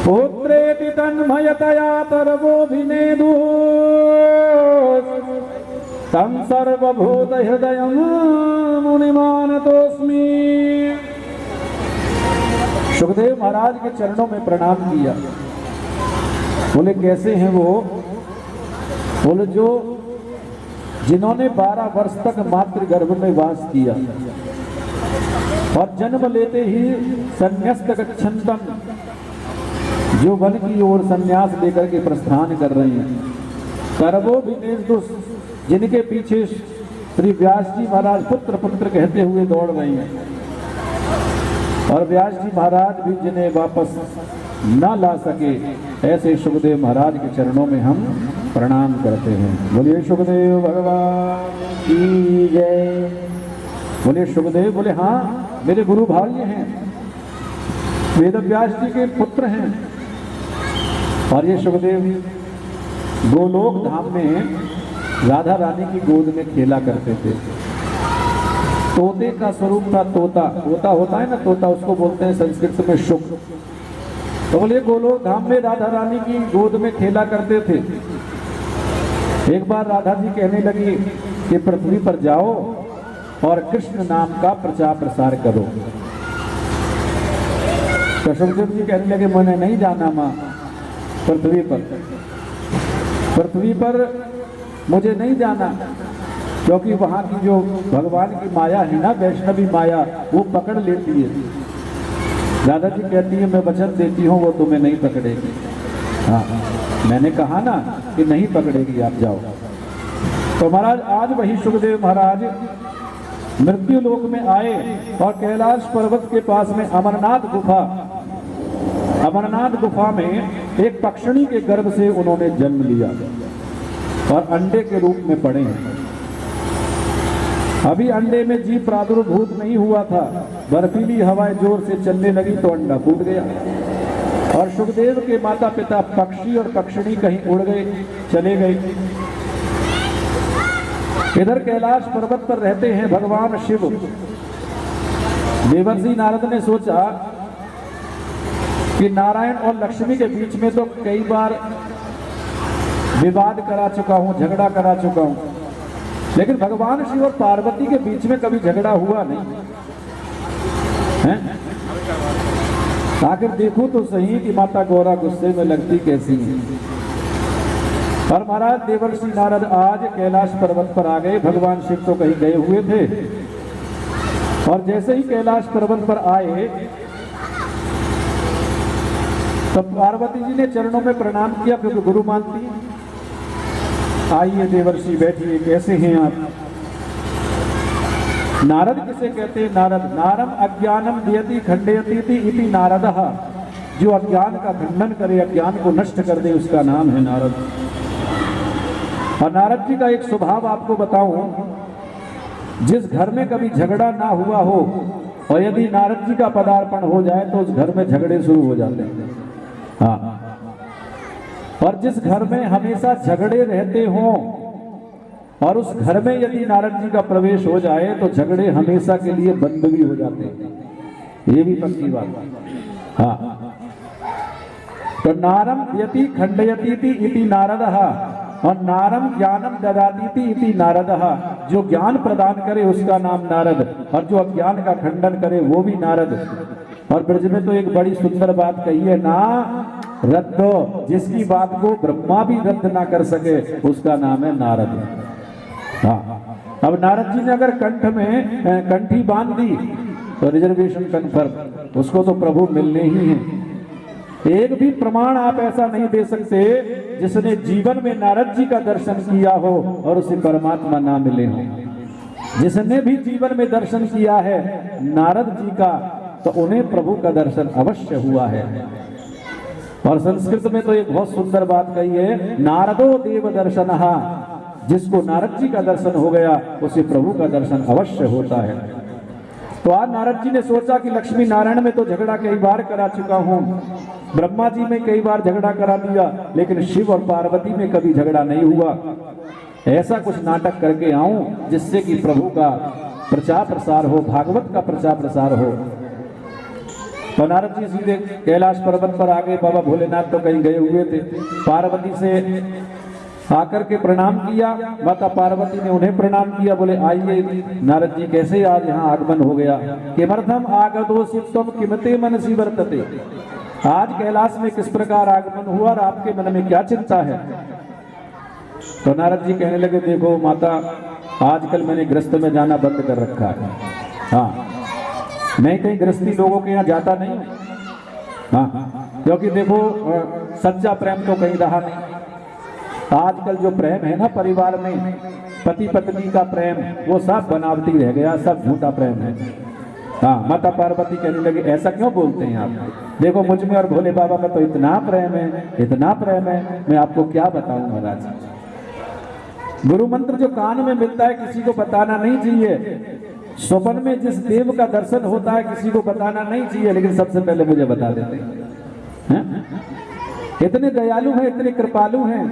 Speaker 1: पुत्रेति तन्मयतया तरवोऽभिनेदुः तं सर्वभूतहृदयं मुनिमानतोऽस्मि। सुखदेव महाराज के चरणों में प्रणाम किया। बोले कैसे हैं वो? बोले जो जिन्होंने 12 वर्ष तक मातृ गर्भ में वास किया और जन्म लेते ही संन्यस्त गच्छन्तम, जो वन की ओर संन्यास लेकर के प्रस्थान कर रहे हैं। करवो विनेदुः, जिनके पीछे श्री व्यास जी महाराज पुत्र पुत्र कहते हुए दौड़ रहे हैं। और व्यास जी महाराज भी जिन्हें वापस न ला सके, ऐसे सुखदेव महाराज के चरणों में हम प्रणाम करते हैं। बोलिए सुखदेव भगवान की जय। बोले सुखदेव, बोले हाँ मेरे गुरु भाग्य हैं, वेद व्यास जी के पुत्र हैं। और ये सुखदेव गोलोक धाम में राधा रानी की गोद में खेला करते थे। तोते का स्वरूप था, तोता होता है ना, तोता उसको बोलते हैं संस्कृत में शुक। तो बोले गोलोक धाम में राधा रानी की गोद में खेला करते थे। एक बार राधा जी कहने लगी कि पृथ्वी पर जाओ और कृष्ण नाम का प्रचार प्रसार करो। तो सुखदेव जी कहने लगे मैंने नहीं जाना माँ, पृथ्वी पर मुझे नहीं जाना, क्योंकि वहाँ की जो भगवान की माया है ना, वैष्णवी माया, वो पकड़ लेती है। दादा जी कहती है मैं वचन देती हूँ वो तुम्हें नहीं पकड़ेगी। हाँ, मैंने कहा ना कि नहीं पकड़ेगी, आप जाओ। तो महाराज आज वही सुखदेव महाराज मृत्यु लोक में आए और कैलाश पर्वत के पास में अमरनाथ गुफा में एक पक्षिणी के गर्भ से उन्होंने जन्म लिया और अंडे के रूप में पड़े हैं। अभी अंडे में जीव प्रादुर्भूत नहीं हुआ था, बर्फीली हवाएं जोर से चलने लगी तो अंडा फूट गया और सुखदेव के माता पिता पक्षी और पक्षिणी कहीं उड़ गए, चले गए। इधर कैलाश पर्वत पर रहते हैं भगवान शिव। देवर्षि नारद ने सोचा कि नारायण और लक्ष्मी के बीच में तो कई बार विवाद करा चुका हूं, झगड़ा करा चुका हूं, लेकिन भगवान शिव और पार्वती के बीच में कभी झगड़ा हुआ नहीं है। आखिर देखो तो सही कि माता गौरा गुस्से में लगती कैसी है। और महाराज देवर्षि नारद आज कैलाश पर्वत पर आ गए। भगवान शिव तो कहीं गए हुए थे और जैसे ही कैलाश पर्वत पर आए तो पार्वती जी ने चरणों में प्रणाम किया, क्योंकि गुरु मानती। आइए देवर्षि बैठिए, कैसे हैं आप? नारद किसे कहते हैं? नारद नारम अज्ञानम दियति खंडयति इति नारदः। जो अज्ञान का खंडन करे, अज्ञान को नष्ट कर दे, उसका नाम है नारद। और नारद जी का एक स्वभाव आपको बताऊं, जिस घर में कभी झगड़ा ना हुआ हो और यदि नारद जी का पदार्पण हो जाए तो उस घर में झगड़े शुरू हो जाते हैं। हाँ, और जिस घर में हमेशा झगड़े रहते हों और उस घर में यदि नारद जी का प्रवेश हो जाए तो झगड़े हमेशा के लिए बंद भी हो जाते हैं। ये भी पक्की बात। हाँ, तो नारम यति खंडयति इति नारदः और नारम ज्ञानम ददातीति इति नारदः। जो ज्ञान प्रदान करे उसका नाम नारद, और जो अज्ञान का खंडन करे वो भी नारद। और ब्रज में तो एक बड़ी सुंदर बात कही है ना, रद्दो, जिसकी बात को ब्रह्मा भी रद्द ना कर सके उसका नाम है नारद। हाँ, अब नारद जी ने अगर कंठ में कंठी बांध दी तो रिजर्वेशन कन्फर्म, उसको तो प्रभु मिलने ही है। एक भी प्रमाण आप ऐसा नहीं दे सकते जिसने जीवन में नारद जी का दर्शन किया हो और उसे परमात्मा ना मिले हो। जिसने भी जीवन में दर्शन किया है नारद जी का, तो उन्हें प्रभु का दर्शन अवश्य हुआ है। और संस्कृत में तो एक बहुत सुंदर बात कही है, नारदो देव दर्शनः। जिसको नारद जी का दर्शन हो गया उसे प्रभु का दर्शन अवश्य होता है। तो आज नारद जी ने सोचा कि लक्ष्मी नारायण में तो झगड़ा कई बार करा चुका हूं, ब्रह्मा जी में कई बार झगड़ा करा दिया, लेकिन शिव और पार्वती में कभी झगड़ा नहीं हुआ। ऐसा कुछ नाटक करके आऊं जिससे कि प्रभु का प्रचार प्रसार हो, भागवत का प्रचार प्रसार हो। तो नारद जी सीधे कैलाश पर्वत पर आ गए। बाबा भोलेनाथ तो कहीं गए हुए थे। पार्वती से आकर के प्रणाम किया, माता पार्वती ने उन्हें प्रणाम किया। बोले आइए नारद जी, कैसे आज यहाँ आगमन हो गया? किमर्थम आगतो सिद्धम किमते मनसि वर्तते। आज कैलाश में किस प्रकार आगमन हुआ और आपके मन में क्या चिंता है? तो नारद जी कहने लगे, देखो माता, आजकल मैंने गृहस्थ में जाना बंद कर रखा है। हाँ, मैं कहीं गृहस्थी लोगों के यहाँ जाता नहीं हूँ। हाँ, क्योंकि देखो सच्चा प्रेम तो कहीं रहा नहीं। आजकल जो प्रेम है ना परिवार में, पति पत्नी का प्रेम, वो सब बनावटी रह गया, सब झूठा प्रेम है। हाँ, माता पार्वती कहने लगे, ऐसा क्यों बोलते हैं आप? देखो मुझ में और भोले बाबा में तो इतना प्रेम है, इतना प्रेम है, मैं आपको क्या बताऊं महाराज। गुरु मंत्र जो कान में मिलता है किसी को बताना नहीं चाहिए। स्वप्न में जिस देव का दर्शन होता है किसी को बताना नहीं चाहिए, लेकिन सबसे पहले मुझे बता देते हैं। इतने दयालु हैं, इतने कृपालु हैं,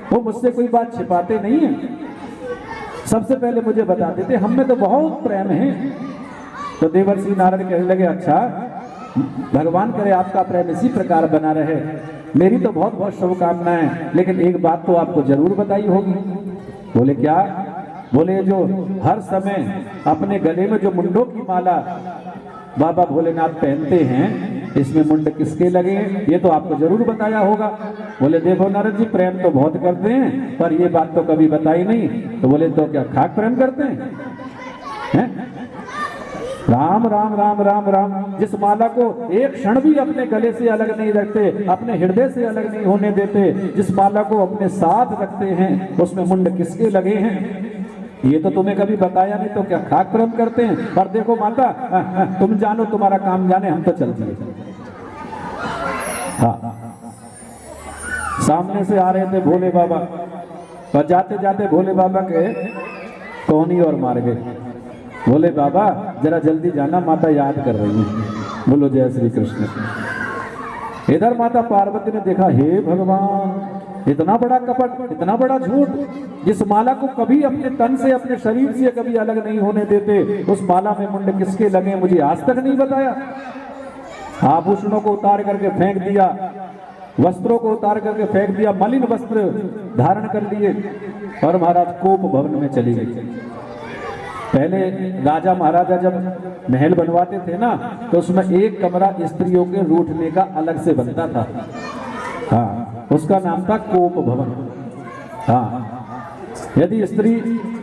Speaker 1: वो मुझसे कोई बात छिपाते नहीं है, सबसे पहले मुझे बता देते। हम में तो बहुत प्रेम है। तो देवर्षि नारद कहने लगे, अच्छा भगवान करे आपका प्रेम इसी प्रकार बना रहे। मेरी तो बहुत बहुत शुभकामनाएं, लेकिन एक बात तो आपको जरूर बताई होगी। बोले क्या? बोले जो हर समय अपने गले में जो मुंडों की माला बाबा भोलेनाथ पहनते हैं, इसमें मुंड किसके लगे हैं ये तो आपको जरूर बताया होगा। बोले देखो नारद जी, प्रेम तो बहुत करते हैं पर ये बात तो कभी बताई नहीं। तो बोले तो क्या खाक प्रेम करते हैं? राम राम राम राम राम, जिस माला को एक क्षण भी अपने गले से अलग नहीं रखते, अपने हृदय से अलग नहीं होने देते, जिस माला को अपने साथ रखते हैं, उसमें मुंड किसके लगे हैं ये तो तुम्हें कभी बताया नहीं। तो क्या खाक प्रेम करते हैं? पर देखो माता, तुम जानो, तुम्हारा काम जाने, हम तो चलते हैं। हाँ, सामने से आ रहे थे भोले बाबा और जाते जाते भोले बाबा के कोहनी और मार गए। बोले बाबा जरा जल्दी जाना, माता याद कर रही है। बोलो जय श्री कृष्ण। इधर माता पार्वती ने देखा, हे भगवान, इतना बड़ा कपट, इतना बड़ा झूठ, जिस माला को कभी अपने तन से, अपने शरीर से कभी अलग नहीं होने देते, उस माला में मुंड किसके लगे मुझे आज तक नहीं बताया। आभूषणों को उतार करके फेंक दिया, वस्त्रों को उतार करके फेंक दिया, मलिन वस्त्र धारण कर लिए और महाराज कोप भवन में चली गई। पहले राजा महाराजा जब महल बनवाते थे ना, तो उसमें एक कमरा स्त्रियों के रूठने का अलग से बनता था। हाँ, उसका नाम था कोप भवन। हाँ, यदि स्त्री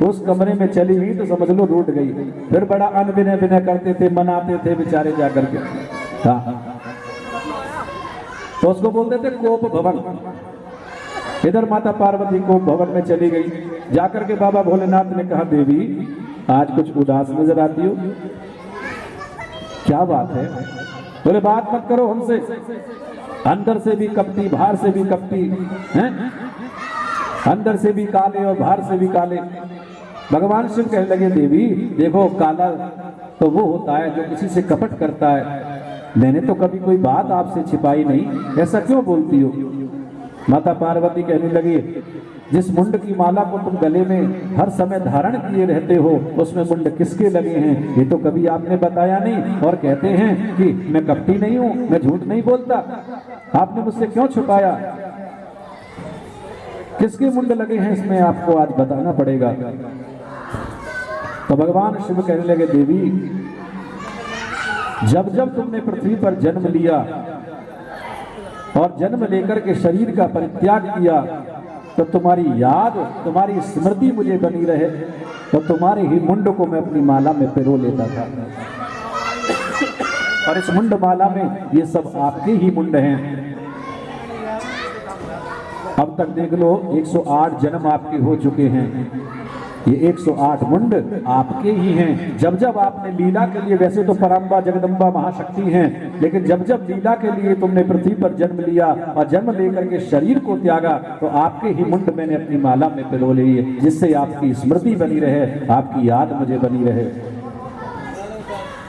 Speaker 1: उस कमरे में चली गई तो समझ लो रूठ गई। फिर बड़ा अनविनय विनय करते थे, मनाते थे बेचारे जाकर के। हाँ, तो उसको बोलते थे कोप भवन। इधर माता पार्वती कोप भवन में चली गई। जाकर के बाबा भोलेनाथ ने कहा, देवी आज कुछ उदास नजर आती हो, क्या बात है? बोले बात मत करो हमसे, अंदर से भी कपटी, बाहर से भी कपटी हैं, अंदर से भी काले और बाहर से भी काले। भगवान शिव कहने लगे, देवी देखो, काला तो वो होता है जो किसी से कपट करता है, मैंने तो कभी कोई बात आपसे छिपाई नहीं, ऐसा क्यों बोलती हो? माता पार्वती कहने लगी, जिस मुंड की माला को तुम गले में हर समय धारण किए रहते हो, उसमें मुंड किसके लगे हैं ये तो कभी आपने बताया नहीं, और कहते हैं कि मैं कपटी नहीं हूं, मैं झूठ नहीं बोलता, आपने मुझसे क्यों छुपाया? किसके मुंड लगे हैं इसमें आपको आज बताना पड़ेगा। तो भगवान शिव कहने लगे, देवी जब जब तुमने पृथ्वी पर जन्म लिया और जन्म लेकर के शरीर का परित्याग किया, तो तुम्हारी याद, तुम्हारी स्मृति मुझे बनी रहे, तो तुम्हारे ही मुंड को मैं अपनी माला में पिरो लेता था। और इस मुंड माला में ये सब आपके ही मुंड हैं। अब तक देख लो 108 जन्म आपके हो चुके हैं, ये 108 मुंड आपके ही हैं। जब जब आपने लीला के लिए, वैसे तो परम्बा जगदम्बा महाशक्ति हैं, लेकिन जब जब लीला के लिए तुमने पृथ्वी पर जन्म लिया और जन्म लेकर के शरीर को त्यागा, तो आपके ही मुंड मैंने अपनी माला में पिरो ली है, जिससे आपकी स्मृति बनी रहे, आपकी याद मुझे बनी रहे।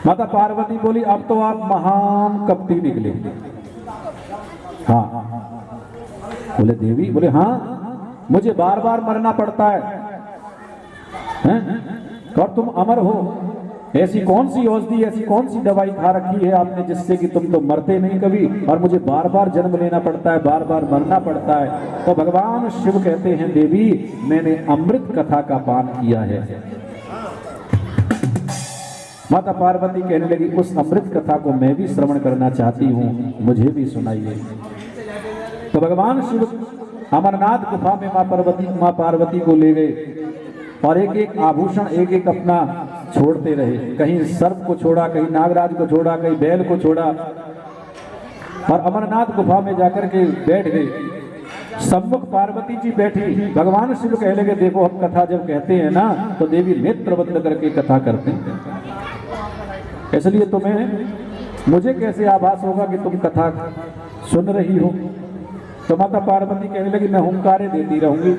Speaker 1: माता पार्वती बोली, अब तो आप महान कपटी निकले। हाँ, बोले देवी, बोले हाँ, मुझे बार बार मरना पड़ता है और तुम अमर हो। ऐसी कौन सी औषधि, ऐसी कौन सी दवाई खा रखी है आपने जिससे कि तुम तो मरते नहीं कभी, और मुझे बार बार जन्म लेना पड़ता है, बार बार मरना पड़ता है? तो भगवान शिव कहते हैं, देवी मैंने अमृत कथा का पान किया है। माता पार्वती कहने लगी, उस अमृत कथा को मैं भी श्रवण करना चाहती हूँ, मुझे भी सुनाइए। तो भगवान शिव अमरनाथ गुफा में माँ पार्वती को ले गए और एक एक आभूषण, एक एक अपना छोड़ते रहे। कहीं सर्प को छोड़ा, कहीं नागराज को छोड़ा, कहीं बैल को छोड़ा, और अमरनाथ गुफा में जाकर के बैठ गए। सम्मुख पार्वती जी बैठी। भगवान शिव कहने लगे, देखो हम कथा जब कहते हैं ना, तो देवी नेत्र बंद करके कथा करते हैं, इसलिए तुम्हें, मुझे कैसे आभास होगा कि तुम कथा सुन रही हो? तो माता पार्वती कहने लगी, मैं हुंकारे देती रहूंगी,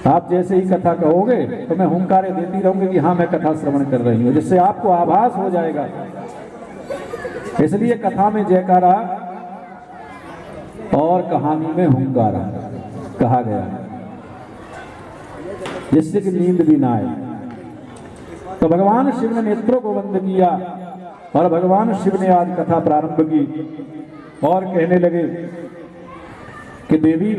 Speaker 1: आप जैसे ही कथा कहोगे तो मैं हुंकारे देती रहूंगी कि हाँ मैं कथा श्रवण कर रही हूँ, जिससे आपको आभास हो जाएगा। इसलिए कथा में जयकारा और कहानी में हुंकारा कहा गया, जिससे कि नींद भी ना आए। तो भगवान शिव ने नेत्रों को बंद किया और भगवान शिव ने आज कथा प्रारंभ की और कहने लगे कि देवी,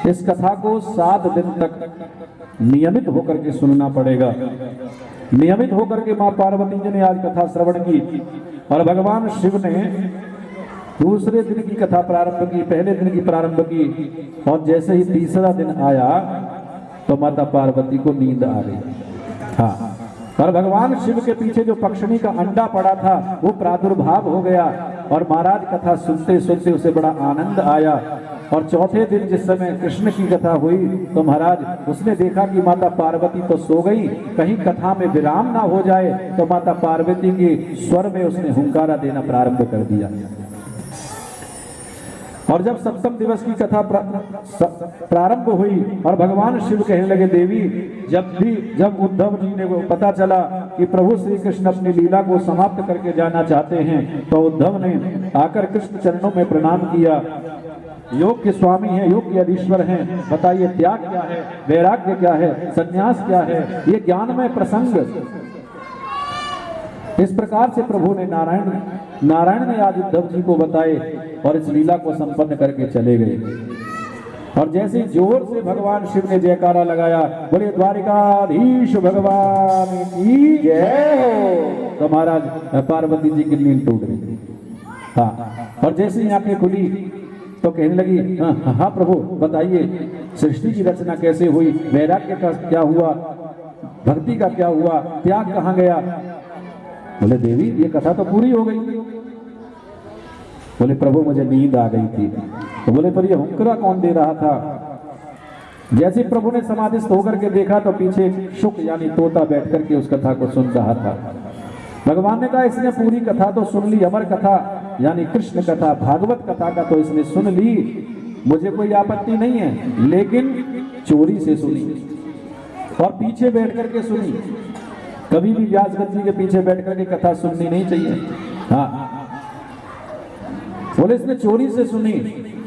Speaker 1: इस कथा को 7 दिन तक नियमित होकर के सुनना पड़ेगा। नियमित होकर के मां पार्वती जी ने आज कथा श्रवण की और भगवान शिव ने दूसरे दिन की कथा प्रारंभ की, पहले दिन की प्रारंभ की, और जैसे ही तीसरा दिन आया तो माता पार्वती को नींद आ गई। हाँ, और भगवान शिव के पीछे जो पक्षिणी का अंडा पड़ा था वो प्रादुर्भाव हो गया और महाराज कथा सुनते सुनते उसे बड़ा आनंद आया। और चौथे दिन जिस समय कृष्ण की कथा हुई तो महाराज उसने देखा कि माता पार्वती तो सो गई, कहीं कथा में विराम ना हो जाए, तो माता पार्वती के स्वर में उसने हुंकारा देना प्रारंभ कर दिया। और जब सप्तम दिवस की कथा प्रारंभ हुई और भगवान शिव कहने लगे, देवी, जब उद्धव जी ने को पता चला कि प्रभु श्री कृष्ण अपनी लीला को समाप्त करके जाना चाहते हैं, तो उद्धव ने आकर कृष्ण चरणों में प्रणाम किया। योग के स्वामी हैं, योग के अधीश्वर हैं, बताइए त्याग क्या है, वैराग्य क्या है, संन्यास क्या है, ये ज्ञानमय प्रसंग। इस प्रकार से प्रभु ने नारायण ने आज उद्धव जी को बताए और इस लीला को संपन्न करके चले गए। और जैसे जोर से भगवान शिव ने जयकारा लगाया, बोले द्वारिकाधीश भगवान की जय, तो महाराज पार्वती जी की नींद टूट गई। हाँ, और जैसे ही आंखें खुली तो कहने लगी, हाँ प्रभु बताइए, सृष्टि की रचना कैसे हुई, वैराग्य का क्या हुआ, भक्ति का क्या हुआ, त्याग कहाँ गया। बोले देवी, ये कथा तो पूरी हो गई। बोले प्रभु मुझे नींद आ गई थी। तो बोले पर ये हुंकरा कौन दे रहा था। जैसे प्रभु ने समाधिस्थ होकर के देखा तो पीछे शुक यानी तोता बैठ करके उस कथा को सुन रहा था। भगवान ने कहा, इसने पूरी कथा तो सुन ली, अमर कथा यानी कृष्ण कथा, भागवत कथा का तो इसने सुन ली, मुझे कोई आपत्ति नहीं है, लेकिन चोरी से सुनी और पीछे बैठ करके सुनी। कभी भी व्यासगत जी के पीछे बैठ करके कथा सुननी नहीं चाहिए। हाँ, बोले इसने चोरी से सुनी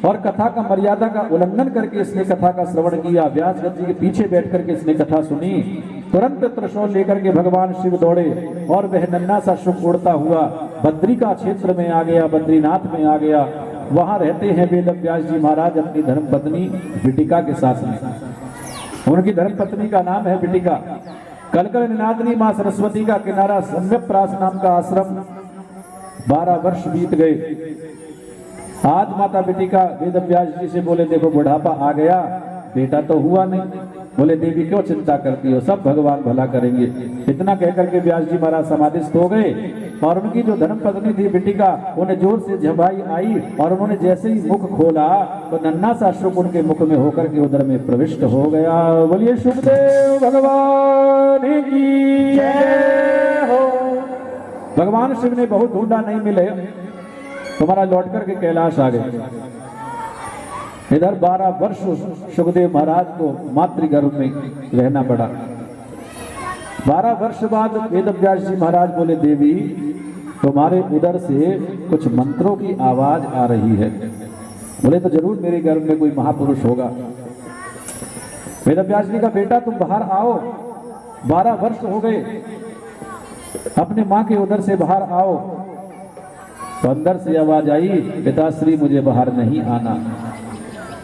Speaker 1: और कथा का मर्यादा का उल्लंघन करके इसने कथा का श्रवण किया। व्यासगत जी के पीछे बैठ करके इसने कथा सुनी। तुरंत त्रिशूल लेकर के भगवान शिव दौड़े और वह नन्हा सा शुक उड़ता हुआ बद्री का क्षेत्र में आ गया, बद्रीनाथ में आ गया। वहां रहते हैं वेद व्यास जी महाराज अपनी धर्म पत्नी बिटिका के साथ में। उनकी धर्म पत्नी का नाम है बिटिका। कलकल निनादनी मां सरस्वती का किनारा सम्यप्रास नाम का आश्रम। 12 वर्ष बीत गए। आज माता बिटिका वेद व्यास जी से बोले, देखो बुढ़ापा आ गया, बेटा तो हुआ नहीं। बोले देवी क्यों चिंता करती हो, सब भगवान भला करेंगे। इतना कहकर के व्यास जी महाराज समाधिस्थ हो गए और उनकी जो धर्म पत्नी थी बिटिका, उन्हें जोर से झबाई आई और उन्होंने जैसे ही मुख खोला तो नन्हा सा शुक उनके मुख में होकर के उधर में प्रविष्ट हो गया। बोलिए शुभदेव भगवान की जय हो। भगवान शिव ने बहुत ढूंढा, नहीं मिले, तुम्हारा लौट करके कैलाश आ गए। इधर 12 वर्ष सुखदेव महाराज को मातृगर्भ में रहना पड़ा। 12 वर्ष बाद वेद व्यास जी महाराज बोले, देवी तुम्हारे उदर से कुछ मंत्रों की आवाज आ रही है। बोले तो जरूर मेरे गर्भ में कोई महापुरुष होगा। वेद व्यास जी का बेटा तुम बाहर आओ, 12 वर्ष हो गए, अपने माँ के उदर से बाहर आओ। तो अंदर से आवाज आई, पिताश्री मुझे बाहर नहीं आना,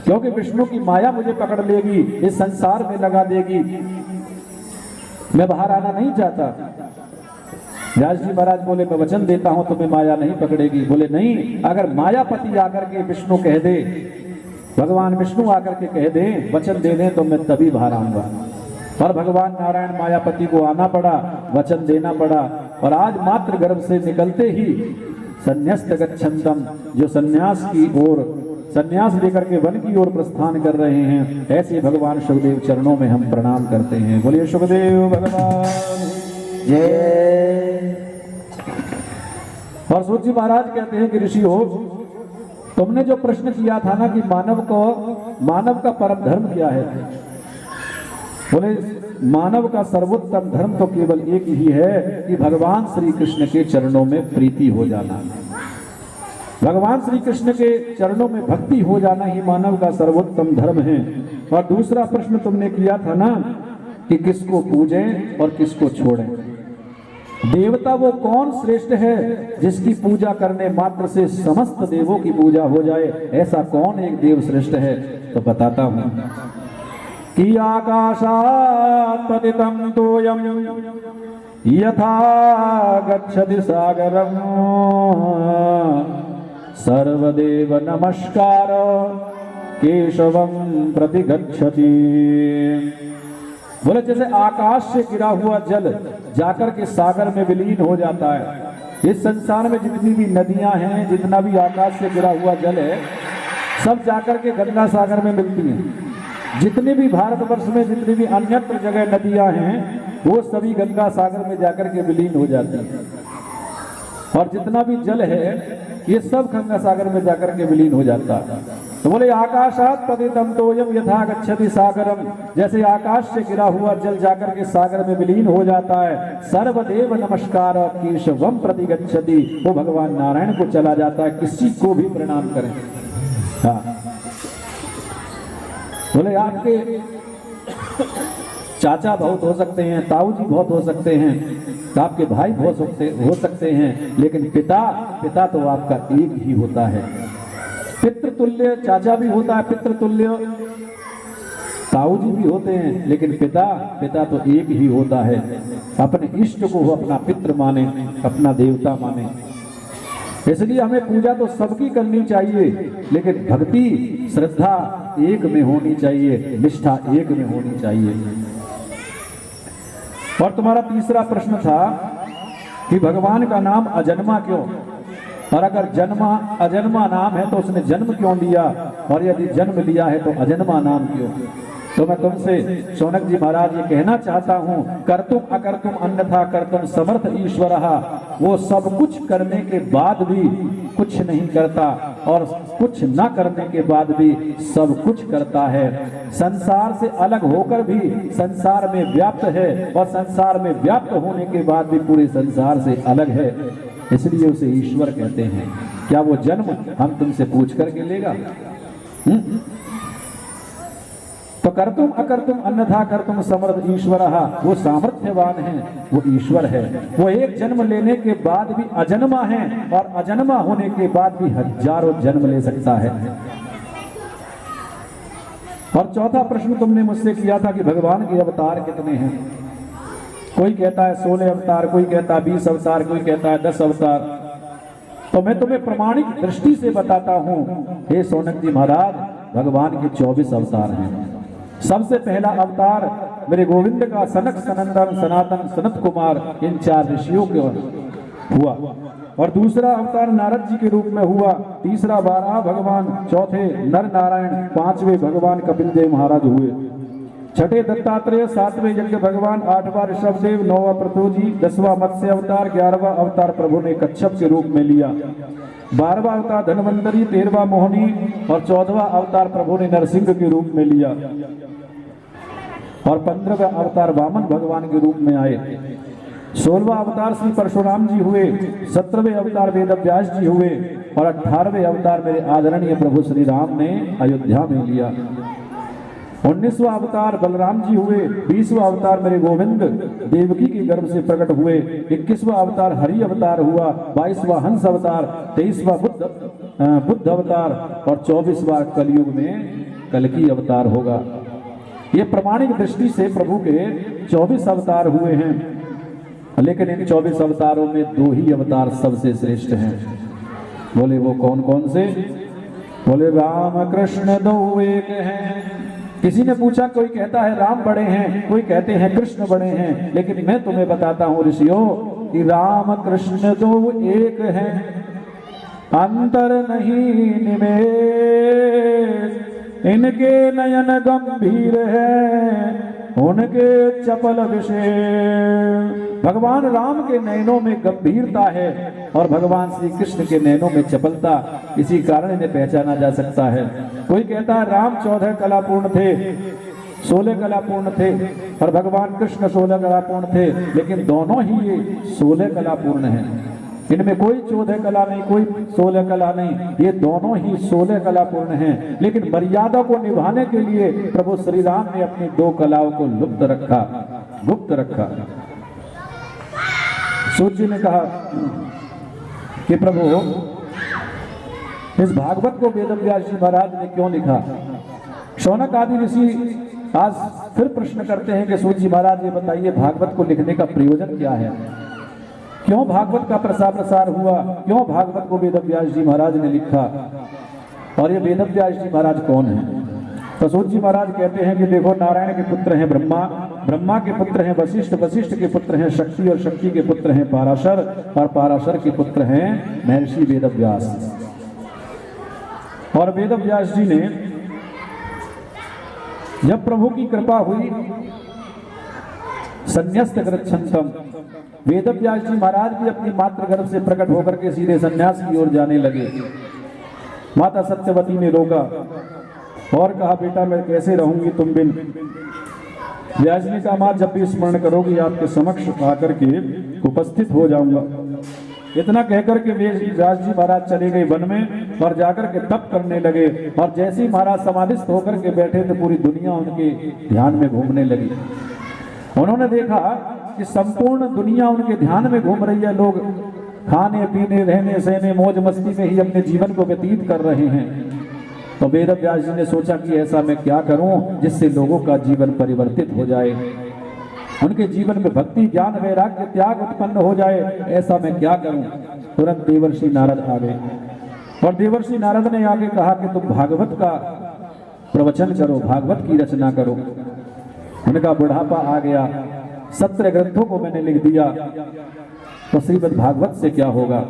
Speaker 1: क्योंकि विष्णु की माया मुझे पकड़ लेगी, इस संसार में लगा देगी, मैं बाहर आना नहीं चाहता। व्यास जी महाराज बोले, मैं वचन देता हूं तुम्हें माया नहीं पकड़ेगी। बोले नहीं, अगर मायापति आकर के विष्णु कह दे, भगवान विष्णु आकर के कह दे, वचन दे दे, तो मैं तभी बाहर आऊंगा। और भगवान नारायण मायापति को आना पड़ा, वचन देना पड़ा। और आज मात्र गर्भ से निकलते ही संन्यास्त गच्छन्तम, जो संन्यास की ओर, संन्यास लेकर के वन की ओर प्रस्थान कर रहे हैं, ऐसे भगवान सुखदेव चरणों में हम प्रणाम करते हैं। बोलिए सुखदेव भगवान जय। और सूत जी महाराज कहते हैं कि ऋषि हो, तुमने जो प्रश्न किया था ना कि मानव का परम धर्म क्या है, बोले मानव का सर्वोत्तम धर्म तो केवल एक ही है कि भगवान श्री कृष्ण के चरणों में प्रीति हो जाना, भगवान श्री कृष्ण के चरणों में भक्ति हो जाना ही मानव का सर्वोत्तम धर्म है। और दूसरा प्रश्न तुमने किया था ना कि किसको पूजें और किसको छोड़ें। देवता वो कौन श्रेष्ठ है जिसकी पूजा करने मात्र से समस्त देवों की पूजा हो जाए? ऐसा कौन एक देव श्रेष्ठ है? तो बताता हूं कि आकाशात् पतितं तोयं यथा गच्छति सागरं सर्वदेव नमस्कार केशवं प्रति गच्छति। बोले जैसे आकाश से गिरा हुआ जल जाकर के सागर में विलीन हो जाता है। इस संसार में जितनी भी नदियां हैं, जितना भी आकाश से गिरा हुआ जल है, सब जाकर के गंगा सागर में मिलती हैं। जितने भी भारतवर्ष में जितनी भी अन्यत्र जगह नदियां हैं, वो सभी गंगा सागर में जाकर के विलीन हो जाती हैं। और जितना भी जल है ये सब गंगा सागर में जाकर के विलीन हो जाता है। तो बोले आकाशात् पतितं तोयं यथा गच्छति सागरम, जैसे आकाश से गिरा हुआ जल जाकर के सागर में विलीन हो जाता है। सर्वदेव नमस्कार केशवम प्रति गच्छति, वो भगवान नारायण को चला जाता है, किसी को भी प्रणाम करें। हाँ, बोले आपके चाचा बहुत हो सकते हैं, ताऊ जी बहुत हो सकते हैं, आपके भाई बहुत हो सकते हैं, लेकिन पिता तो आपका एक ही होता है। पितृतुल्य चाचा भी होता है, पितृतुल्य ताऊ जी भी होते हैं, लेकिन पिता तो एक ही होता है। अपने इष्ट को वो अपना पितृ माने, अपना देवता माने। इसलिए हमें पूजा तो सबकी करनी चाहिए, लेकिन भक्ति श्रद्धा एक में होनी चाहिए, निष्ठा एक में होनी चाहिए। और तुम्हारा तीसरा प्रश्न था कि भगवान का नाम अजन्मा क्यों? और अगर अजन्मा नाम है तो उसने जन्म क्यों लिया? और यदि जन्म लिया है तो अजन्मा नाम क्यों? तो मैं तुमसे शौनक जी महाराज ये कहना चाहता हूं, कर्तुम अकर्तुम अन्यथा कर्तुम समर्थ ईश्वरः, वो सब कुछ करने के बाद भी कुछ नहीं करता और कुछ न करने के बाद भी सब कुछ करता है। संसार से अलग होकर भी संसार में व्याप्त है और संसार में व्याप्त होने के बाद भी पूरे संसार से अलग है, इसलिए उसे ईश्वर कहते हैं। क्या वो जन्म हम तुमसे पूछ करके लेगा? तो कर्तुम अकर्तुम अन्यथा कर्तुम समर्थ ईश्वरः, वो सामर्थ्यवान है, वो ईश्वर है। वो एक जन्म लेने के बाद भी अजन्मा है और अजन्मा होने के बाद भी हजारों जन्म ले सकता है। और चौथा प्रश्न तुमने मुझसे किया था कि भगवान के अवतार कितने हैं? कोई कहता है 16 अवतार, कोई कहता है 20 अवतार, कोई कहता है 10 अवतार। तो मैं तुम्हें प्रमाणिक दृष्टि से बताता हूं, हे शौनक जी महाराज, भगवान के 24 अवतार हैं। सबसे पहला अवतार मेरे गोविंद का सनक सनंदन सनातन सनत कुमार इन 4 ऋषियों के हुआ। और दूसरा अवतार नारद जी के रूप में हुआ। तीसरा वाराह भगवान, चौथे नर नारायण, 5वें भगवान कपिल देव महाराज हुए, छठे दत्तात्रेय, 7वें यज्ञ भगवान, 8वां ऋषभदेव, 9वां पृथ्वी, 10वां मत्स्य अवतार, 11वां अवतार प्रभु ने कच्छप के रूप में लिया, 12वां अवतार धन्वंतरी, 13वां मोहिनी और 14वां अवतार प्रभु ने नरसिंह के रूप में लिया और 15वां अवतार वामन भगवान के रूप में आए। 16वां अवतार श्री परशुराम जी हुए, 17वें अवतार वेद व्यास जी हुए और 18वें अवतार मेरे आदरणीय प्रभु श्री राम ने अयोध्या में लिया। 19वां अवतार बलराम जी हुए, 20वां अवतार मेरे गोविंद देवकी के गर्भ से प्रकट हुए, 21वां अवतार हरि अवतार हुआ, 22वां हंस अवतार, 23वां बुद्ध अवतार और 24वां कलयुग में कल्कि अवतार होगा। ये प्रमाणिक दृष्टि से प्रभु के 24 अवतार हुए हैं, लेकिन इन 24 अवतारों में 2 ही अवतार सबसे श्रेष्ठ हैं। बोले वो कौन कौन से? बोले राम कृष्ण 2 एक हैं। किसी ने पूछा, कोई कहता है राम बड़े हैं, कोई कहते हैं कृष्ण बड़े हैं, लेकिन मैं तुम्हें बताता हूं ऋषियों कि राम कृष्ण 2 एक हैं, अंतर नहीं निमेष, इनके नयन गंभीर है, उनके चपल विषय। भगवान राम के नयनों में गंभीरता है और भगवान श्री कृष्ण के नयनों में चपलता, इसी कारण इन्हें पहचाना जा सकता है। कोई कहता है राम 14 कलापूर्ण थे, 16 कलापूर्ण थे और भगवान कृष्ण 16 कलापूर्ण थे, लेकिन दोनों ही ये 16 कलापूर्ण हैं। इनमें कोई 14 कला नहीं, कोई 16 कला नहीं, ये दोनों ही 16 कलापूर्ण हैं। लेकिन मर्यादा को निभाने के लिए प्रभु श्री राम ने अपनी 2 कलाओं को गुप्त रखा। सूत जी ने कहा कि प्रभु इस भागवत को वेदव्यास जी महाराज ने क्यों लिखा। शौनक आदि ऋषि आज फिर प्रश्न करते हैं कि सूत जी महाराज ये बताइए भागवत को लिखने का प्रयोजन क्या है, क्यों भागवत का प्रसार हुआ, क्यों भागवत को वेदव्यास जी महाराज ने लिखा, और ये वेदव्यास जी महाराज कौन है। तो सूत जी महाराज कहते हैं कि देखो, नारायण के पुत्र हैं ब्रह्मा, ब्रह्मा के पुत्र हैं वशिष्ठ, वशिष्ठ के पुत्र हैं शक्ति, और शक्ति के पुत्र हैं पाराशर, और पाराशर के पुत्र हैं महर्षि वेदव्यास। और वेदव्यास जी ने जब प्रभु की कृपा हुई, संन्यास्त गृच्छन्तम, वेदव्यास जी महाराज भी अपनी मातृ गर्भ से प्रकट होकर के सीधे संन्यास की ओर जाने लगे। माता सत्यवती ने रोका और कहा, बेटा मैं कैसे रहूंगी तुम बिन। व्यास ने कहा, मां जब भी स्मरण करोगी आपके समक्ष आकर के उपस्थित हो जाऊंगा। इतना कहकर के व्यास जी महाराज चले गए वन में और जाकर के तप करने लगे। और जैसे ही महाराज समाधिस्थ होकर के बैठे तो पूरी दुनिया उनके ध्यान में घूमने लगी। उन्होंने देखा कि संपूर्ण दुनिया उनके ध्यान में घूम रही है, लोग खाने पीने रहने सहने मौज मस्ती में ही अपने जीवन को व्यतीत कर रहे हैं। तो वेदव्यास जी ने सोचा कि ऐसा मैं क्या करूं जिससे लोगों का जीवन परिवर्तित हो जाए, उनके जीवन में भक्ति ज्ञान वैराग्य त्याग उत्पन्न हो जाए, ऐसा मैं क्या करूं। तुरंत देवर्षि नारद आ गए और देवर्षि नारद ने आगे कहा कि तुम भागवत का प्रवचन करो, भागवत की रचना करो। उनका बुढ़ापा आ गया, 17 ग्रंथों को मैंने लिख दिया, तो श्रीमद् भागवत से क्या होगा।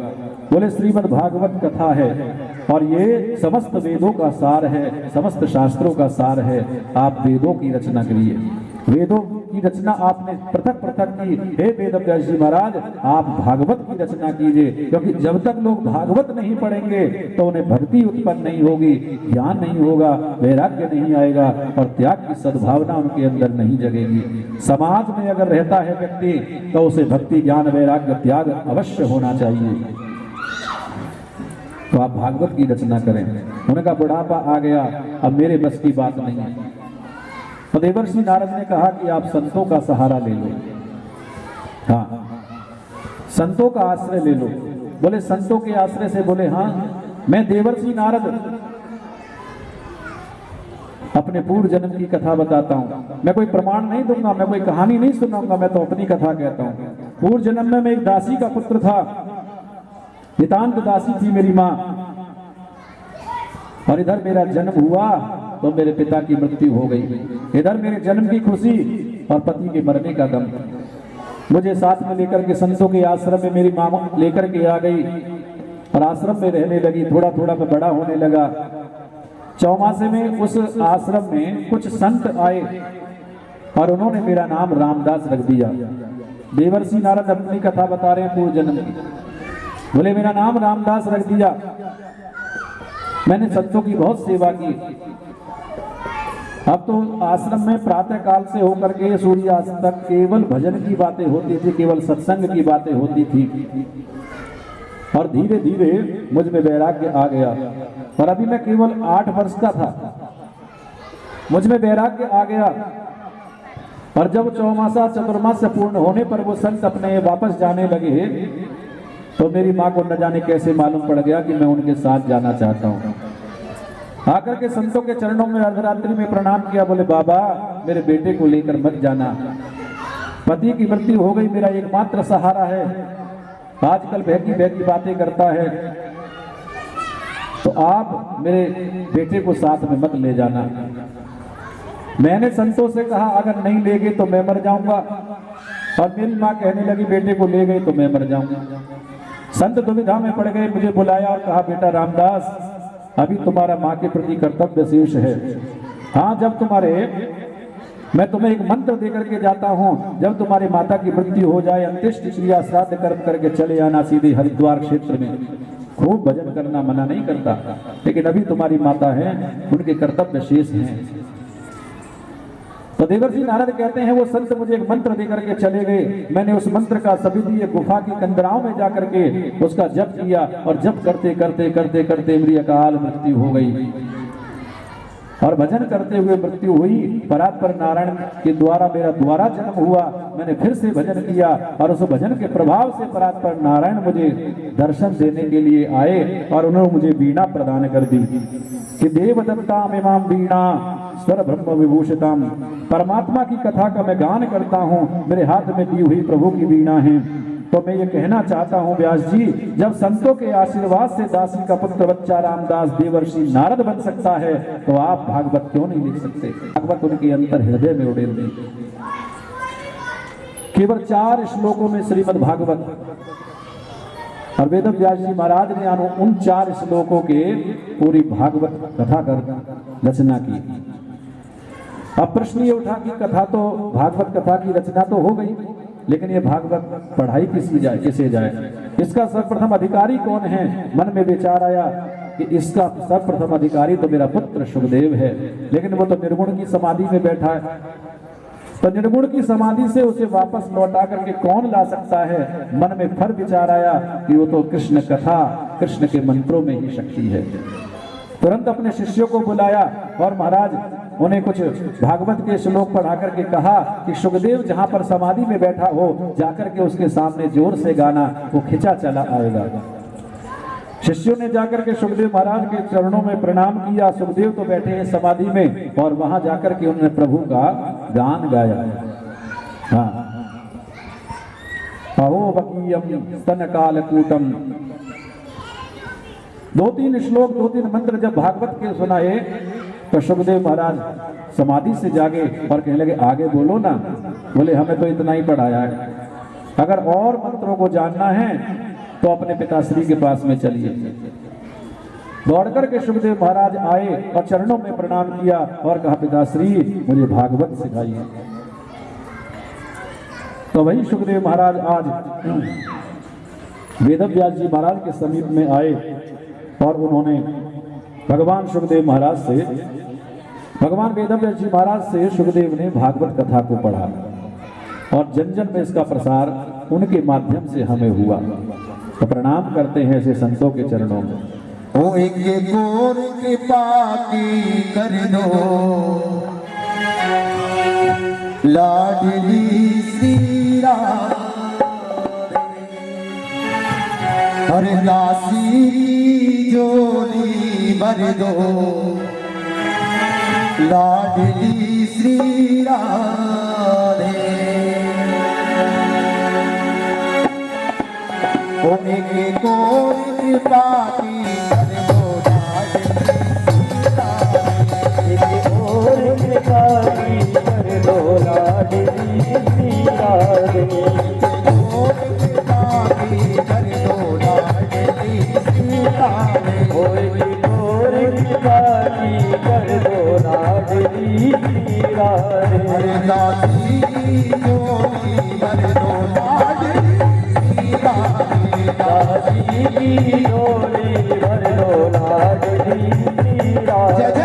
Speaker 1: बोले श्रीमद् भागवत कथा है और ये समस्त वेदों का सार है, समस्त शास्त्रों का सार है, आप वेदों की रचना करिए। वेदों की रचना आपने पृथक पृथक की, हे वेदव्यास जी महाराज आप भागवत की रचना कीजिए, क्योंकि जब तक लोग भागवत नहीं पढ़ेंगे तो उन्हें भक्ति उत्पन्न नहीं होगी, ज्ञान नहीं होगा, वैराग्य नहीं आएगा और त्याग की सद्भावना उनके अंदर नहीं जगेगी। समाज में अगर रहता है व्यक्ति तो उसे भक्ति ज्ञान वैराग्य त्याग अवश्य होना चाहिए। तो आप भागवत की रचना करें। उनका बुढ़ापा आ गया, अब मेरे बस की बात नहीं है। तो देवर्षि नारद ने कहा कि आप संतों का सहारा ले लो, हाँ संतों का आश्रय ले लो। बोले संतों के आश्रय से, बोले हाँ मैं देवर्षि नारद अपने पूर्व जन्म की कथा बताता हूँ। मैं कोई प्रमाण नहीं दूंगा, मैं कोई कहानी नहीं सुनाऊंगा, मैं तो अपनी कथा कहता हूँ। पूर्व जन्म में मैं एक दासी का पुत्र था, नितांत दासी थी मेरी माँ, और इधर मेरा जन्म हुआ तो मेरे पिता की मृत्यु हो गई। इधर मेरे जन्म की खुशी और पति के मरने का गम। मुझे साथ में लेकर के संतों के आश्रम में मेरी माँ लेकर के आ गई और आश्रम में रहने लगी। थोड़ा थोड़ा मैं बड़ा होने लगा। 4 में उस आश्रम में कुछ संत आए और उन्होंने मेरा नाम रामदास रख दिया। देवर्षि नारद अपनी कथा बता रहे हैं पूर्व जन्म की। बोले मेरा नाम रामदास रख दिया। मैंने संतों की बहुत सेवा की। अब तो आश्रम में प्रातः काल से होकर के सूर्यास्त तक केवल भजन की बातें होती थी, केवल सत्संग की बातें होती थी। और धीरे धीरे मुझ में वैराग्य आ गया। और अभी मैं केवल 8 वर्ष का था, मुझ में वैराग्य आ गया। और जब चौमासा चतुर्मास से पूर्ण होने पर वो संत अपने वापस जाने लगे तो मेरी माँ को न जाने कैसे मालूम पड़ गया कि मैं उनके साथ जाना चाहता हूँ। आकर के संतों के चरणों में अर्धरात्रि में प्रणाम किया। बोले बाबा मेरे बेटे को लेकर मत जाना, पति की मृत्यु हो गई, मेरा एकमात्र सहारा है, आजकल बहकी बहकी बातें करता है, तो आप मेरे बेटे को साथ में मत ले जाना। मैंने संतों से कहा अगर नहीं ले गए तो मैं मर जाऊंगा, और मेरी माँ कहने लगी बेटे को ले गए तो मैं मर जाऊंगा। संत दुविधा में पड़ गए, मुझे बुलाया और कहा बेटा रामदास अभी तुम्हारा माँ के प्रति कर्तव्य शेष है। हाँ जब मैं तुम्हें एक मंत्र दे करके जाता हूँ, जब तुम्हारी माता की मृत्यु हो जाए अंत्येष्टि क्रिया श्राद्ध कर्म करके चले आना सीधे हरिद्वार क्षेत्र में। खूब भजन करना मना नहीं करता, लेकिन अभी तुम्हारी माता है, उनके कर्तव्य शेष हैं। तो देवर्षि नारद कहते हैं वो संत मुझे एक मंत्र देकर के चले गए। मैंने उस मंत्र का सभी गुफा की कंदराओं में जाकर के उसका जप किया और जप करते करते करते करते मेरी अकाल मृत्यु हो गई। और भजन करते हुए मृत्यु हुई। परात्पर नारायण के द्वारा मेरा द्वारा जन्म हुआ, मैंने फिर से भजन किया और उस भजन के प्रभाव से परात्पर नारायण मुझे दर्शन देने के लिए आए और उन्होंने मुझे वीणा प्रदान कर दी कि देवदत्ताम इमाम वीणा स्वर ब्रह्म विभूषिताम। परमात्मा की कथा का मैं गान करता हूँ, मेरे हाथ में दी हुई प्रभु की वीणा है। तो मैं ये कहना चाहता हूँ व्यास जी, जब संतों के आशीर्वाद से दासी का पुत्र बच्चा रामदास देवर्षि नारद बन सकता है, तो आप भागवत क्यों नहीं लिख सकते? भागवत उनके अंतर हृदय में उड़ेल दी। केवल 4 श्लोकों में श्रीमद् भागवत और वेद व्यास जी महाराज ने उन 4 श्लोकों के पूरी भागवत कथा कर रचना की। अब प्रश्न ये उठा कि कथा तो भागवत कथा की रचना तो हो गई, लेकिन ये भागवत पढ़ाई किसे जाए? इसका सर्वप्रथम अधिकारी कौन है? मन में विचार आया कि इसका सर्वप्रथम अधिकारी तो मेरा पुत्र सुखदेव है, लेकिन वो तो निर्गुण की समाधि में बैठा है। तो निर्गुण की समाधि से उसे वापस लौटा करके कौन ला सकता है? मन में फिर विचार आया कि वो तो कृष्ण कथा, कृष्ण के मंत्रों में ही शक्ति है। तुरंत अपने शिष्यों को बुलाया और महाराज उन्हें कुछ भागवत के श्लोक पढ़ा करके कहा कि सुखदेव जहां पर समाधि में बैठा हो, जाकर के उसके सामने जोर से गाना, वो खिंचा चला आएगा। शिष्यों ने जाकर के सुखदेव महाराज के चरणों में प्रणाम किया। सुखदेव तो बैठे हैं समाधि में और वहां जाकर के उन्होंने प्रभु का गान गाया। हाँ, अहो बकीयम स्तन कालकूटम। 2-3 श्लोक 2-3 मंत्र जब भागवत के सुनाए तो सुखदेव महाराज समाधि से जागे और कहने लगे आगे बोलो ना। बोले हमें तो इतना ही पढ़ाया है, अगर और मंत्रों को जानना है तो अपने पिताश्री के पास में चलिए। दौड़ करके सुखदेव महाराज आए और चरणों में प्रणाम किया और कहा पिताश्री मुझे भागवत सिखाइए। तो वही सुखदेव महाराज आज वेदव्यास जी महाराज के समीप में आए और उन्होंने भगवान सुखदेव महाराज से, भगवान वेदव्यास जी महाराज से सुखदेव ने भागवत कथा को पढ़ा और जन जन में इसका प्रसार उनके माध्यम से हमें हुआ। तो प्रणाम करते हैं ऐसे संतों के चरणों में।
Speaker 2: ओ एक गोर कृपा की कर दो, लाडली श्री राम हर दासी जोड़ी भर दो, लाडली श्री राधे। ओ एक गोर कृपा की कर दो,
Speaker 3: एक और कृपा की कर दो, लाडली श्री राधे।
Speaker 2: गोर कृपा की कर दो, लाडली श्री राधे।
Speaker 3: ओ एक और कृपा की कर दो, लाडली श्री राधे।
Speaker 2: हर दासी जोड़ी भर दो, लाडली श्री राधे।
Speaker 3: दासी की जोड़ी भर दो, लाडली श्री राधे।
Speaker 2: जय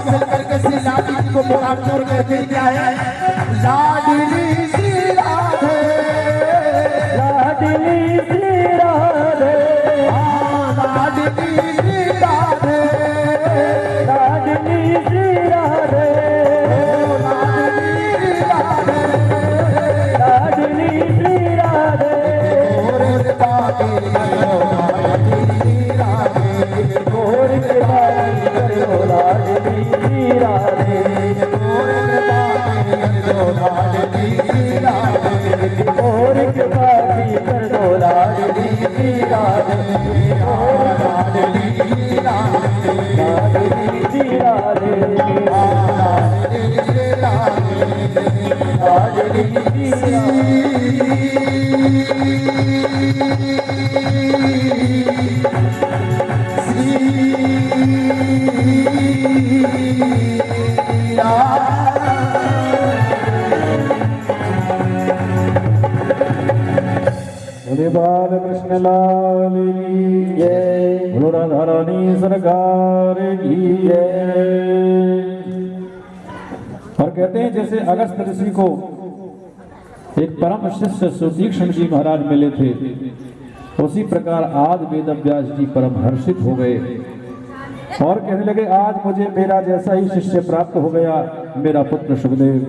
Speaker 2: हासिल करके श्री लाडी जी को मुराद जोड़ कहते हैं क्या है, लाडली श्री राधे,
Speaker 3: लाडली श्री राधे,
Speaker 2: लाडली श्री राधे,
Speaker 3: लाडली श्री राधे, लाडली श्री राधे, गोर के बारी करो लाडली श्री राधे, गोर के बारी करो लाडली श्री राधे, लाडली श्री राधे, लाडली श्री
Speaker 1: बोले बाल कृष्ण लाल की जय, बोलो राधा रानी सरकार की जय। और कहते हैं जैसे अगस्त ऋषि को एक परम शिष्य सुतीक्ष्ण जी महाराज मिले थे, उसी प्रकार आज वेद व्यास जी परम हर्षित हो गए और कहने लगे आज मुझे मेरा जैसा ही शिष्य प्राप्त हो गया, मेरा पुत्र सुखदेव।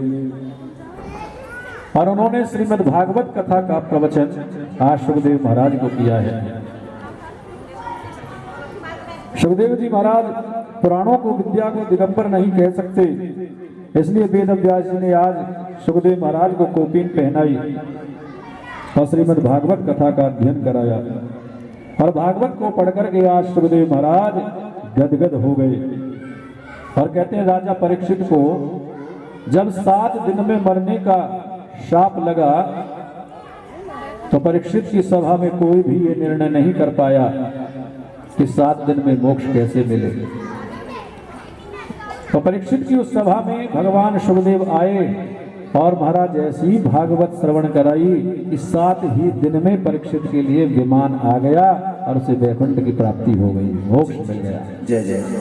Speaker 1: और उन्होंने श्रीमद् भागवत कथा का प्रवचन आज सुखदेव महाराज को किया है। सुखदेव जी महाराज पुराणों को विद्या को दिगंबर नहीं कह सकते, इसलिए वेद व्यास जी ने आज सुखदेव महाराज को कोपीन पहनाई और श्रीमद् भागवत कथा का अध्ययन कराया। और भागवत को पढ़कर के आज सुखदेव महाराज गदगद हो गए और कहते हैं राजा परीक्षित को जब 7 दिन में मरने का शाप लगा तो परीक्षित की सभा में कोई भी ये निर्णय नहीं कर पाया कि 7 दिन में मोक्ष कैसे मिले। तो परीक्षित की उस सभा में भगवान सुखदेव आए और महाराज ऐसी भागवत श्रवण कराई कि 7 ही दिन में परीक्षित के लिए विमान आ गया और उसे वैकुंठ की प्राप्ति हो गई, मोक्ष मिल गया।
Speaker 2: जय जय जय।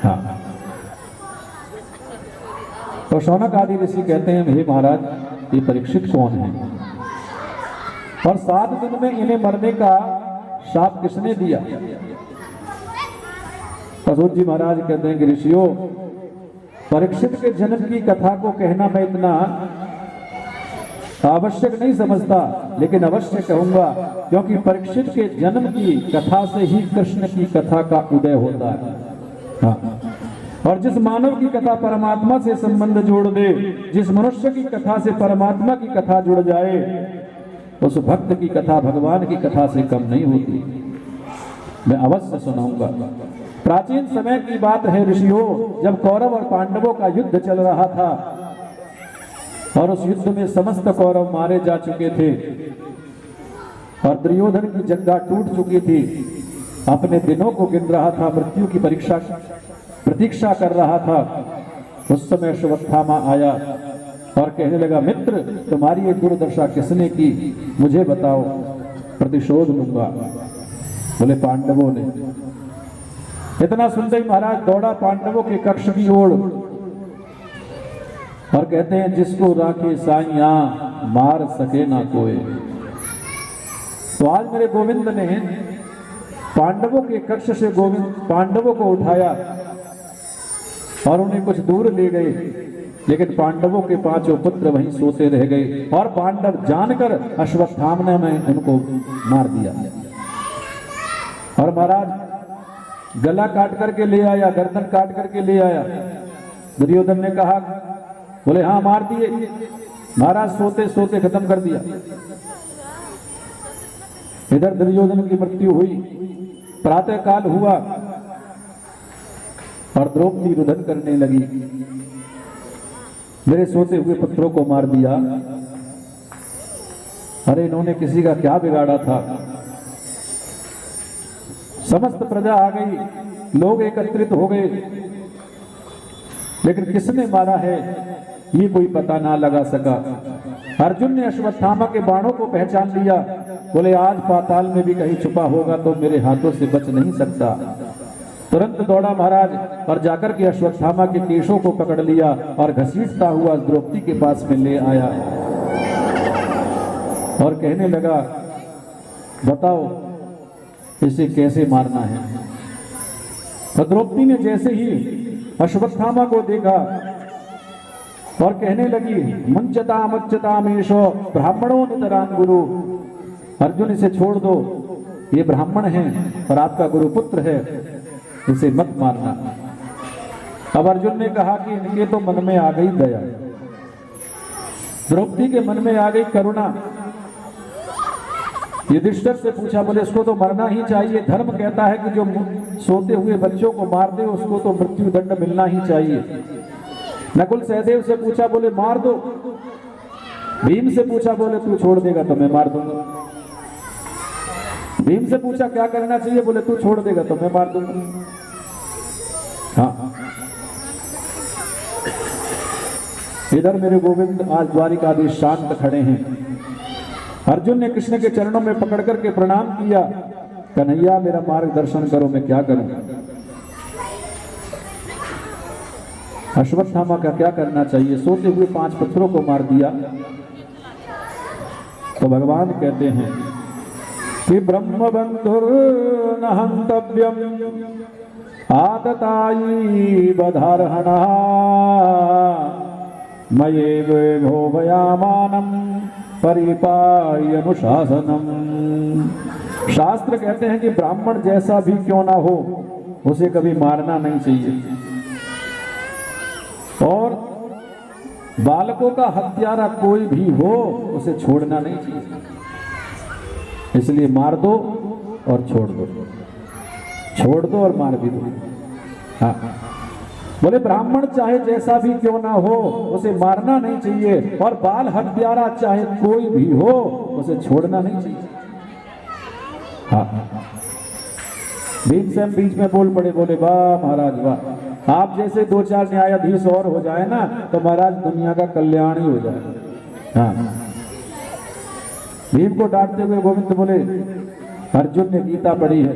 Speaker 1: हाँ, तो शौनक आदि ऋषि कहते हैं हे महाराज ये परीक्षित कौन है और 7 दिन में इन्हें मरने का शाप किसने दिया। असूत जी महाराज कहते हैं कि ऋषियों परीक्षित के जन्म की कथा को कहना मैं इतना आवश्यक नहीं समझता, लेकिन अवश्य कहूंगा क्योंकि परीक्षित के जन्म की कथा से ही कृष्ण की कथा का उदय होता है। हाँ, और जिस मानव की कथा परमात्मा से संबंध जोड़ दे, जिस मनुष्य की कथा से परमात्मा की कथा जुड़ जाए, उस भक्त की कथा भगवान की कथा से कम नहीं होती। मैं अवश्य सुनाऊंगा। प्राचीन समय की बात है ऋषियों, जब कौरव और पांडवों का युद्ध चल रहा था और उस युद्ध में समस्त कौरव मारे जा चुके थे और दुर्योधन की जंगा टूट चुकी थी, अपने दिनों को गिन रहा था, मृत्यु की प्रतीक्षा कर रहा था। उस समय अश्वत्थामा आया और कहने लगा मित्र तुम्हारी ये दुर्दशा किसने की, मुझे बताओ, प्रतिशोध लूंगा। बोले पांडवों ने। इतना सुनते ही महाराज दौड़ा पांडवों के कक्ष की ओर और कहते हैं जिसको राखे साइया मार सके ना कोई। तो आज मेरे गोविंद ने पांडवों के कक्ष से पांडवों को उठाया और उन्हें कुछ दूर ले गए, लेकिन पांडवों के 5 पुत्र वहीं सोते रह गए और पांडव जानकर अश्वत्थामा में उनको मार दिया। और महाराज गला काट करके ले आया, गर्दन काट करके ले आया। दुर्योधन ने कहा, बोले हाँ मार दिए। महाराज सोते सोते खत्म कर दिया। इधर दुर्योधन की मृत्यु हुई। प्रातः काल हुआ और द्रौपदी रुदन करने लगी, मेरे सोते हुए पुत्रों को मार दिया। अरे इन्होंने किसी का क्या बिगाड़ा था। समस्त प्रजा आ गई, लोग एकत्रित हो गए, लेकिन किसने मारा है ये कोई पता ना लगा सका। अर्जुन ने अश्वत्थामा के बाणों को पहचान लिया। बोले आज पाताल में भी कहीं छुपा होगा तो मेरे हाथों से बच नहीं सकता। तुरंत दौड़ा महाराज और जाकर के अश्वत्थामा के केशों को पकड़ लिया और घसीटता हुआ द्रौपदी के पास में ले आया और कहने लगा, बताओ इसे कैसे मारना है। तो द्रौपदी ने जैसे ही अश्वत्थामा को देखा और कहने लगी, मंचता मच्चता मेशो ब्राह्मणों नितरान गुरु, अर्जुन इसे छोड़ दो, ये ब्राह्मण है और आपका गुरुपुत्र है, इसे मत मारना। अब अर्जुन ने कहा कि इनके तो मन में आ गई दया, द्रौपदी के मन में आ गई करुणा। युधिष्ठिर से पूछा, बोले इसको तो मरना ही चाहिए, धर्म कहता है कि जो सोते हुए बच्चों को मार दे उसको तो मृत्यु दंड मिलना ही चाहिए। नकुल सहदेव से पूछा, बोले मार दो। भीम से पूछा, बोले तू छोड़ देगा तो मैं मार दूंगा। भीम से पूछा क्या करना चाहिए, बोले तू छोड़ देगा तो मैं मार दूंगा। हाँ, इधर मेरे गोविंद आज द्वारिकाधीश शांत खड़े हैं। अर्जुन ने कृष्ण के चरणों में पकड़ करके प्रणाम किया, कन्हैया मेरा मार्गदर्शन करो, मैं क्या करूं। अश्वत्थामा का क्या करना चाहिए, सोते हुए 5 पत्थरों को मार दिया। तो भगवान कहते हैं कि ब्रह्मबंधुर न हंतव्यम आततायी बधारहणा मयेव भोवयामानम परिपाय अनुशासनम। शास्त्र कहते हैं कि ब्राह्मण जैसा भी क्यों ना हो उसे कभी मारना नहीं चाहिए, और बालकों का हत्यारा कोई भी हो उसे छोड़ना नहीं चाहिए। इसलिए मार दो और छोड़ दो, छोड़ दो और मार भी दो। हाँ, बोले ब्राह्मण चाहे जैसा भी क्यों ना हो उसे मारना नहीं चाहिए, और बाल हत्यारा चाहे कोई भी हो उसे छोड़ना नहीं चाहिए। हाँ, भीमसेन बीच में बोल पड़े, बोले वाह महाराज वाह, आप जैसे 2-4 न्यायाधीश और हो जाए ना तो महाराज दुनिया का कल्याण ही हो जाए। हाँ, भीम को डांटते हुए गोविंद बोले, अर्जुन ने गीता पढ़ी है,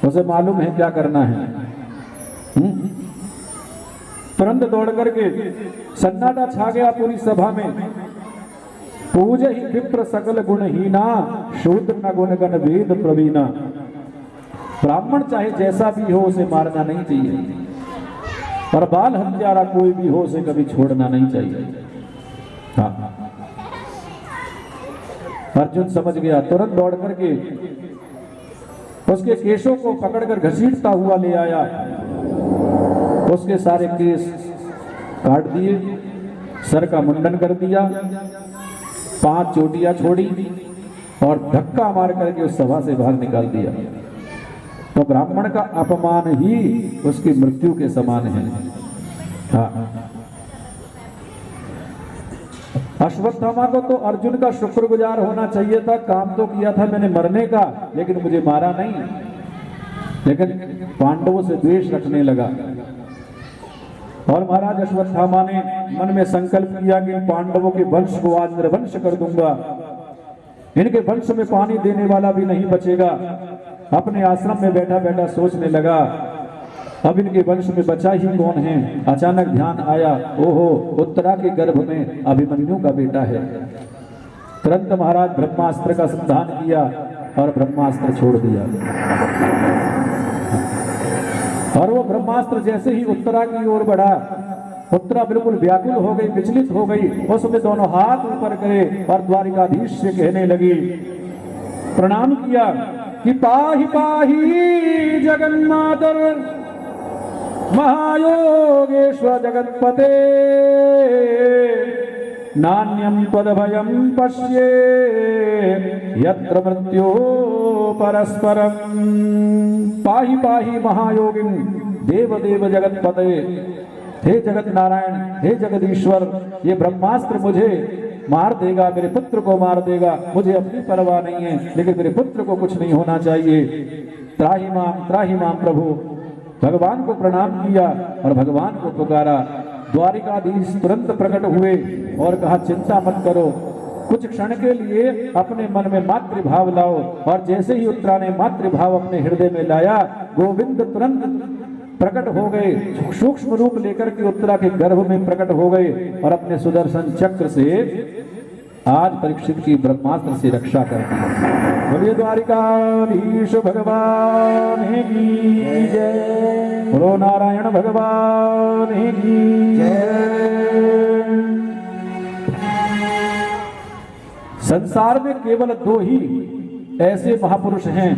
Speaker 1: उसे मालूम है क्या करना है। तुरंत दौड़ करके सन्नाटा छा गया पूरी सभा में। पूज ही विप्र सकल गुणहीना शूद्र न गुण गण वेद प्रवीणा। ब्राह्मण चाहे जैसा भी हो उसे मारना नहीं चाहिए, और बाल हत्यारा कोई भी हो उसे कभी छोड़ना नहीं चाहिए। हाँ, अर्जुन समझ गया, तुरंत दौड़ करके उसके केशों को पकड़कर घसीटता हुआ ले आया, उसके सारे केस काट दिए, सर का मुंडन कर दिया, 5 चोटियां छोड़ी और धक्का मार करके उस सभा से बाहर निकाल दिया। तो ब्राह्मण का अपमान ही उसकी मृत्यु के समान है। हाँ, अश्वत्थामा को तो अर्जुन का शुक्रगुजार होना चाहिए था, काम तो किया था मैंने मरने का, लेकिन मुझे मारा नहीं। लेकिन पांडवों से द्वेष रखने लगा, और महाराज अश्वत्थामा ने मन में संकल्प किया कि पांडवों के वंश को आज निर्वंश कर दूंगा, इनके वंश में पानी देने वाला भी नहीं बचेगा। अपने आश्रम में बैठा बैठा सोचने लगा, अब इनके वंश में बचा ही कौन है। अचानक ध्यान आया, ओहो उत्तरा के गर्भ में अभिमन्यु का बेटा है। तुरंत महाराज ब्रह्मास्त्र का संधान किया और ब्रह्मास्त्र छोड़ दिया, और वो ब्रह्मास्त्र जैसे ही उत्तरा की ओर बढ़ा, उत्तरा बिल्कुल व्याकुल हो गई, विचलित हो गई। उसमें दोनों हाथ ऊपर करे और द्वारिकाधीश से कहने लगी, प्रणाम किया कि पाहि पाहि जगन्मातर महायोगेश्वर जगतपते नान्यं पदभयं पश्ये यत्र मृत्यो परस्परम। पाहि पाहि महायोगिन देव देव जगतपते, हे जगत नारायण, हे जगदीश्वर, ये ब्रह्मास्त्र मुझे मार देगा, मेरे पुत्र को मार देगा, मुझे अपनी परवाह नहीं है, लेकिन मेरे पुत्र को कुछ नहीं होना चाहिए। त्राहि माम प्रभु। भगवान को प्रणाम किया और भगवान को पुकारा। द्वारिकाधीश तुरंत प्रकट हुए और कहा, चिंता मत करो, कुछ क्षण के लिए अपने मन में मातृभाव लाओ। और जैसे ही उत्तरा ने मातृभाव अपने हृदय में लाया, गोविंद तुरंत प्रकट हो गए, सूक्ष्म रूप लेकर के उत्तरा के गर्भ में प्रकट हो गए और अपने सुदर्शन चक्र से आज परीक्षित की ब्रह्मास्त्र से रक्षा करते हैं। बोलिए द्वारिकाधीश भगवान की जय, बोलो नारायण भगवान की जय। संसार में केवल दो ही ऐसे महापुरुष हैं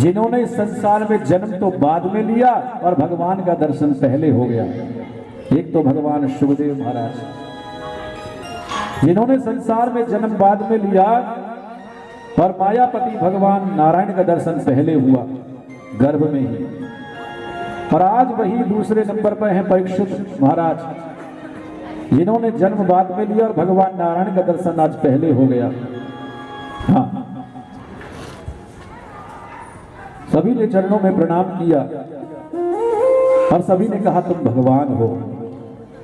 Speaker 1: जिन्होंने इस संसार में जन्म तो बाद में लिया और भगवान का दर्शन पहले हो गया। एक तो भगवान शुभदेव महाराज, जिन्होंने संसार में जन्म बाद में लिया, और मायापति भगवान नारायण का दर्शन पहले हुआ गर्भ में ही। और आज वही दूसरे नंबर पर हैं परीक्षित महाराज, जिन्होंने जन्म बाद में लिया और भगवान नारायण का दर्शन आज पहले हो गया। हाँ, सभी ने चरणों में प्रणाम किया और सभी ने कहा तुम भगवान हो,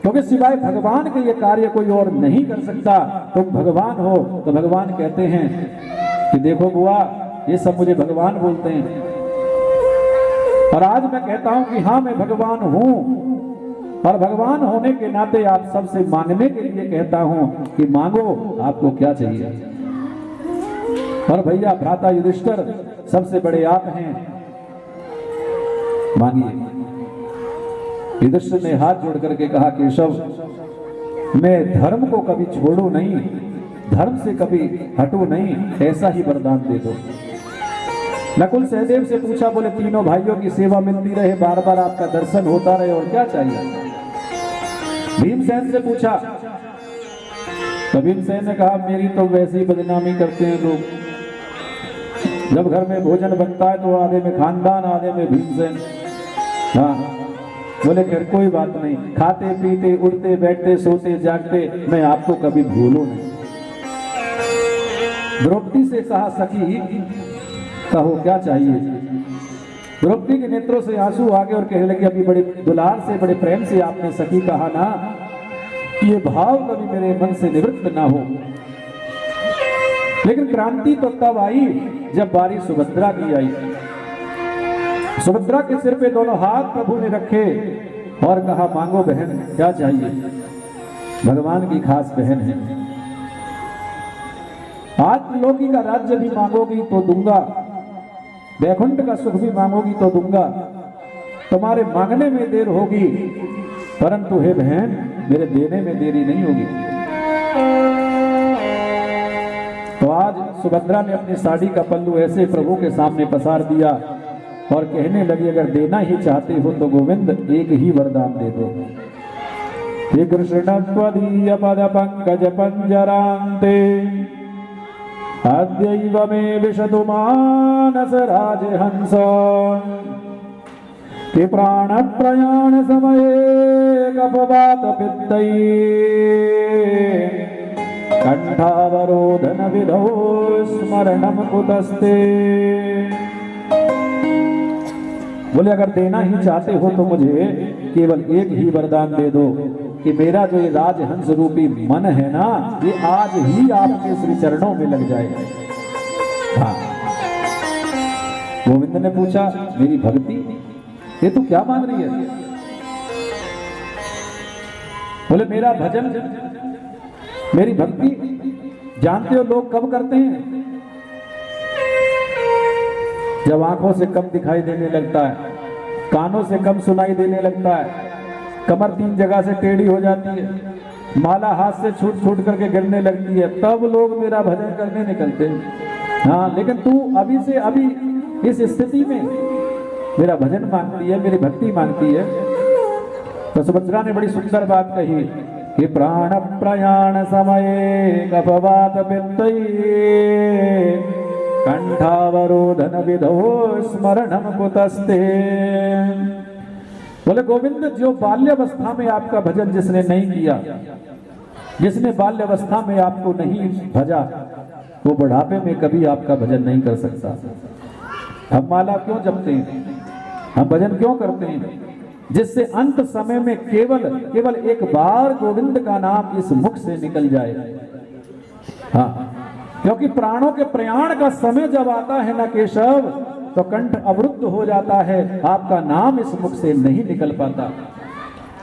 Speaker 1: क्योंकि सिवाय भगवान के ये कार्य कोई और नहीं कर सकता। तुम भगवान हो। तो भगवान कहते हैं कि देखो बुआ, ये सब मुझे भगवान बोलते हैं, और आज मैं कहता हूं कि हाँ मैं भगवान हूं, और भगवान होने के नाते आप सबसे मांगने के लिए कहता हूं कि मांगो, आपको क्या चाहिए। और भैया भ्राता युधिष्ठिर सबसे बड़े आप हैं, मांगिए। युधिष्ठिर ने हाथ जोड़ करके कहा केशव, मैं धर्म को कभी छोड़ू नहीं, धर्म से कभी हटू नहीं, ऐसा ही वरदान दे दो। नकुल सहदेव से पूछा, बोले तीनों भाइयों की सेवा मिलती रहे, बार बार आपका दर्शन होता रहे, और क्या चाहिए। भीमसेन से पूछा, तो भीमसेन ने कहा मेरी तो वैसे ही बदनामी करते हैं लोग, जब घर में भोजन बनता है तो आधे में खानदान, आधे में भीमसेन। हाँ, बोले फिर कोई बात नहीं, खाते पीते उठते बैठते सोते जागते मैं आपको कभी भूलूं नहीं। द्रौपदी से कहा सखी कहो क्या चाहिए। द्रौपदी के नेत्रों से आंसू आ गए और कहने लगे, अभी बड़े दुलार से बड़े प्रेम से आपने सखी कहा ना, ये भाव कभी मेरे मन से निवृत्त ना हो। लेकिन क्रांति तो तब आई जब बारी सुभद्रा की आई। सुभद्रा के सिर पे दोनों हाथ प्रभु ने रखे और कहा मांगो बहन क्या चाहिए। भगवान की खास बहन है। आज त्रिलोकी का राज्य भी मांगोगी तो दूंगा, वैकुंठ का सुख भी मांगोगी तो दूंगा, तुम्हारे मांगने में देर होगी, परंतु हे बहन मेरे देने में देरी नहीं होगी। तो आज सुभद्रा ने अपनी साड़ी का पल्लू ऐसे प्रभु के सामने पसार दिया और कहने लगी, अगर देना ही चाहते हो तो गोविंद एक ही वरदान दे दो। हे कृष्ण त्वदीय पद पंकज पंजरान्ते अद्यैव मे विशतु मानस राजहंस कि प्राण प्रयाण समये कपवात पित्तये कंठावरोधन विधौ स्मरणम कुतस्ते। बोले अगर देना ही चाहते हो तो मुझे केवल एक ही वरदान दे दो कि मेरा जो ये राजहंस रूपी मन है ना, ये आज ही आपके श्री चरणों में लग जाए। हाँ, गोविंद ने पूछा मेरी भक्ति, ये तू क्या मांग रही है। बोले मेरा भजन, मेरी भक्ति। जानते हो लोग कब करते हैं? जब आंखों से कम दिखाई देने लगता है, कानों से कम सुनाई देने लगता है, कमर 3 जगह से टेढ़ी हो जाती है, माला हाथ से छूट छूट करके गिरने लगती है, तब लोग मेरा भजन करने निकलते हैं। हाँ, लेकिन तू अभी से अभी इस स्थिति में मेरा भजन मांगती है, मेरी भक्ति मांगती है। तो सुभद्रा ने बड़ी सुंदर बात कही कि प्राण प्रयाण समये कपवात पित्तये कंठावरोधन विधो स्मरणम कुतस्ते। बोले गोविंद, जो बाल्यावस्था में आपका भजन जिसने नहीं किया, जिसने बाल्यावस्था में आपको नहीं भजा, वो बुढ़ापे में कभी आपका भजन नहीं कर सकता। हम माला क्यों जपते हैं, हम भजन क्यों करते हैं? जिससे अंत समय में केवल एक बार गोविंद का नाम इस मुख से निकल जाए। हाँ, क्योंकि प्राणों के प्रयाण का समय जब आता है ना केशव, तो कंठ अवरुद्ध हो जाता है, आपका नाम इस मुख से नहीं निकल पाता।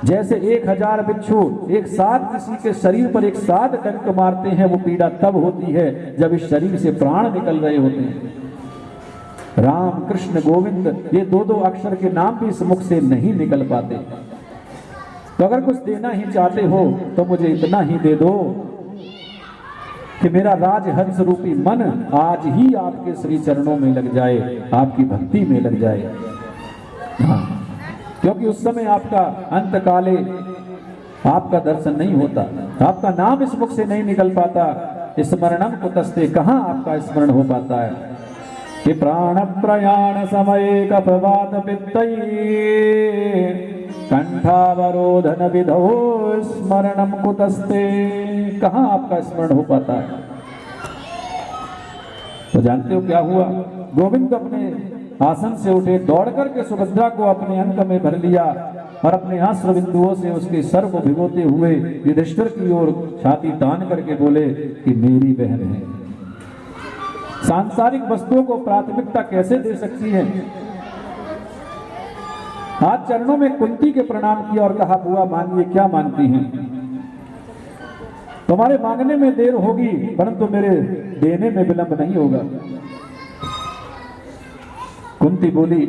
Speaker 1: जैसे 1000 बिच्छू एक साथ किसी के शरीर पर एक साथ डंक मारते हैं, वो पीड़ा तब होती है जब इस शरीर से प्राण निकल रहे होते हैं। राम कृष्ण गोविंद ये दो अक्षर के नाम भी इस मुख से नहीं निकल पाते। तो अगर कुछ देना ही चाहते हो तो मुझे इतना ही दे दो कि मेरा राजहंस रूपी मन आज ही आपके श्री चरणों में लग जाए, आपकी भक्ति में लग जाए। हाँ, क्योंकि उस समय आपका अंत काले आपका दर्शन नहीं होता, आपका नाम इस मुख से नहीं निकल पाता। स्मरणम कुतस्ते, कहाँ आपका स्मरण हो पाता है कि प्राण प्रयाण समय कपवात पित्तई कंठावरोधन विधो स्मरणम कुतस्ते, कहाँ आपका स्मरण हो पाता है। तो जानते हो क्या हुआ? गोविंद अपने आसन से उठे, दौड़ करके सुभद्रा को अपने अंक में भर लिया और अपने आश्र बिंदुओं से उसके सर को भिगोते हुए युधिष्ठिर की ओर छाती तान करके बोले कि मेरी बहन है। सांसारिक वस्तुओं को प्राथमिकता कैसे दे सकती है? हाथ चरणों में कुंती के प्रणाम किया और कहा, बुआ मांगिए, क्या मांगती हैं? तुम्हारे मांगने में देर होगी परंतु मेरे देने में विलंब नहीं होगा। कुंती बोली,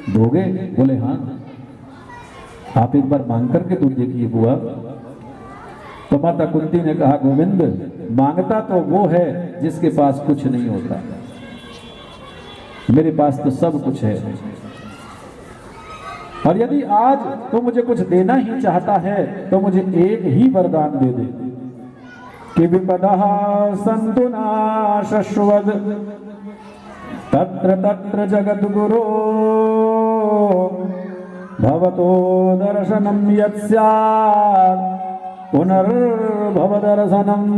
Speaker 1: दोगे? बोले हाँ। आप एक बार मांग करके तो देखिए बुआ। तो माता कुंती ने कहा, गोविंद मांगता तो वो है जिसके पास कुछ नहीं होता, मेरे पास तो सब कुछ है। और यदि आज तो मुझे कुछ देना ही चाहता है तो मुझे एक ही वरदान दे दे कि विपदः सन्तु न शश्वत् तत्र तत्र जगद्गुरो भवतो दर्शनं यत् स्यात् पुनर्भव दर्शनम्।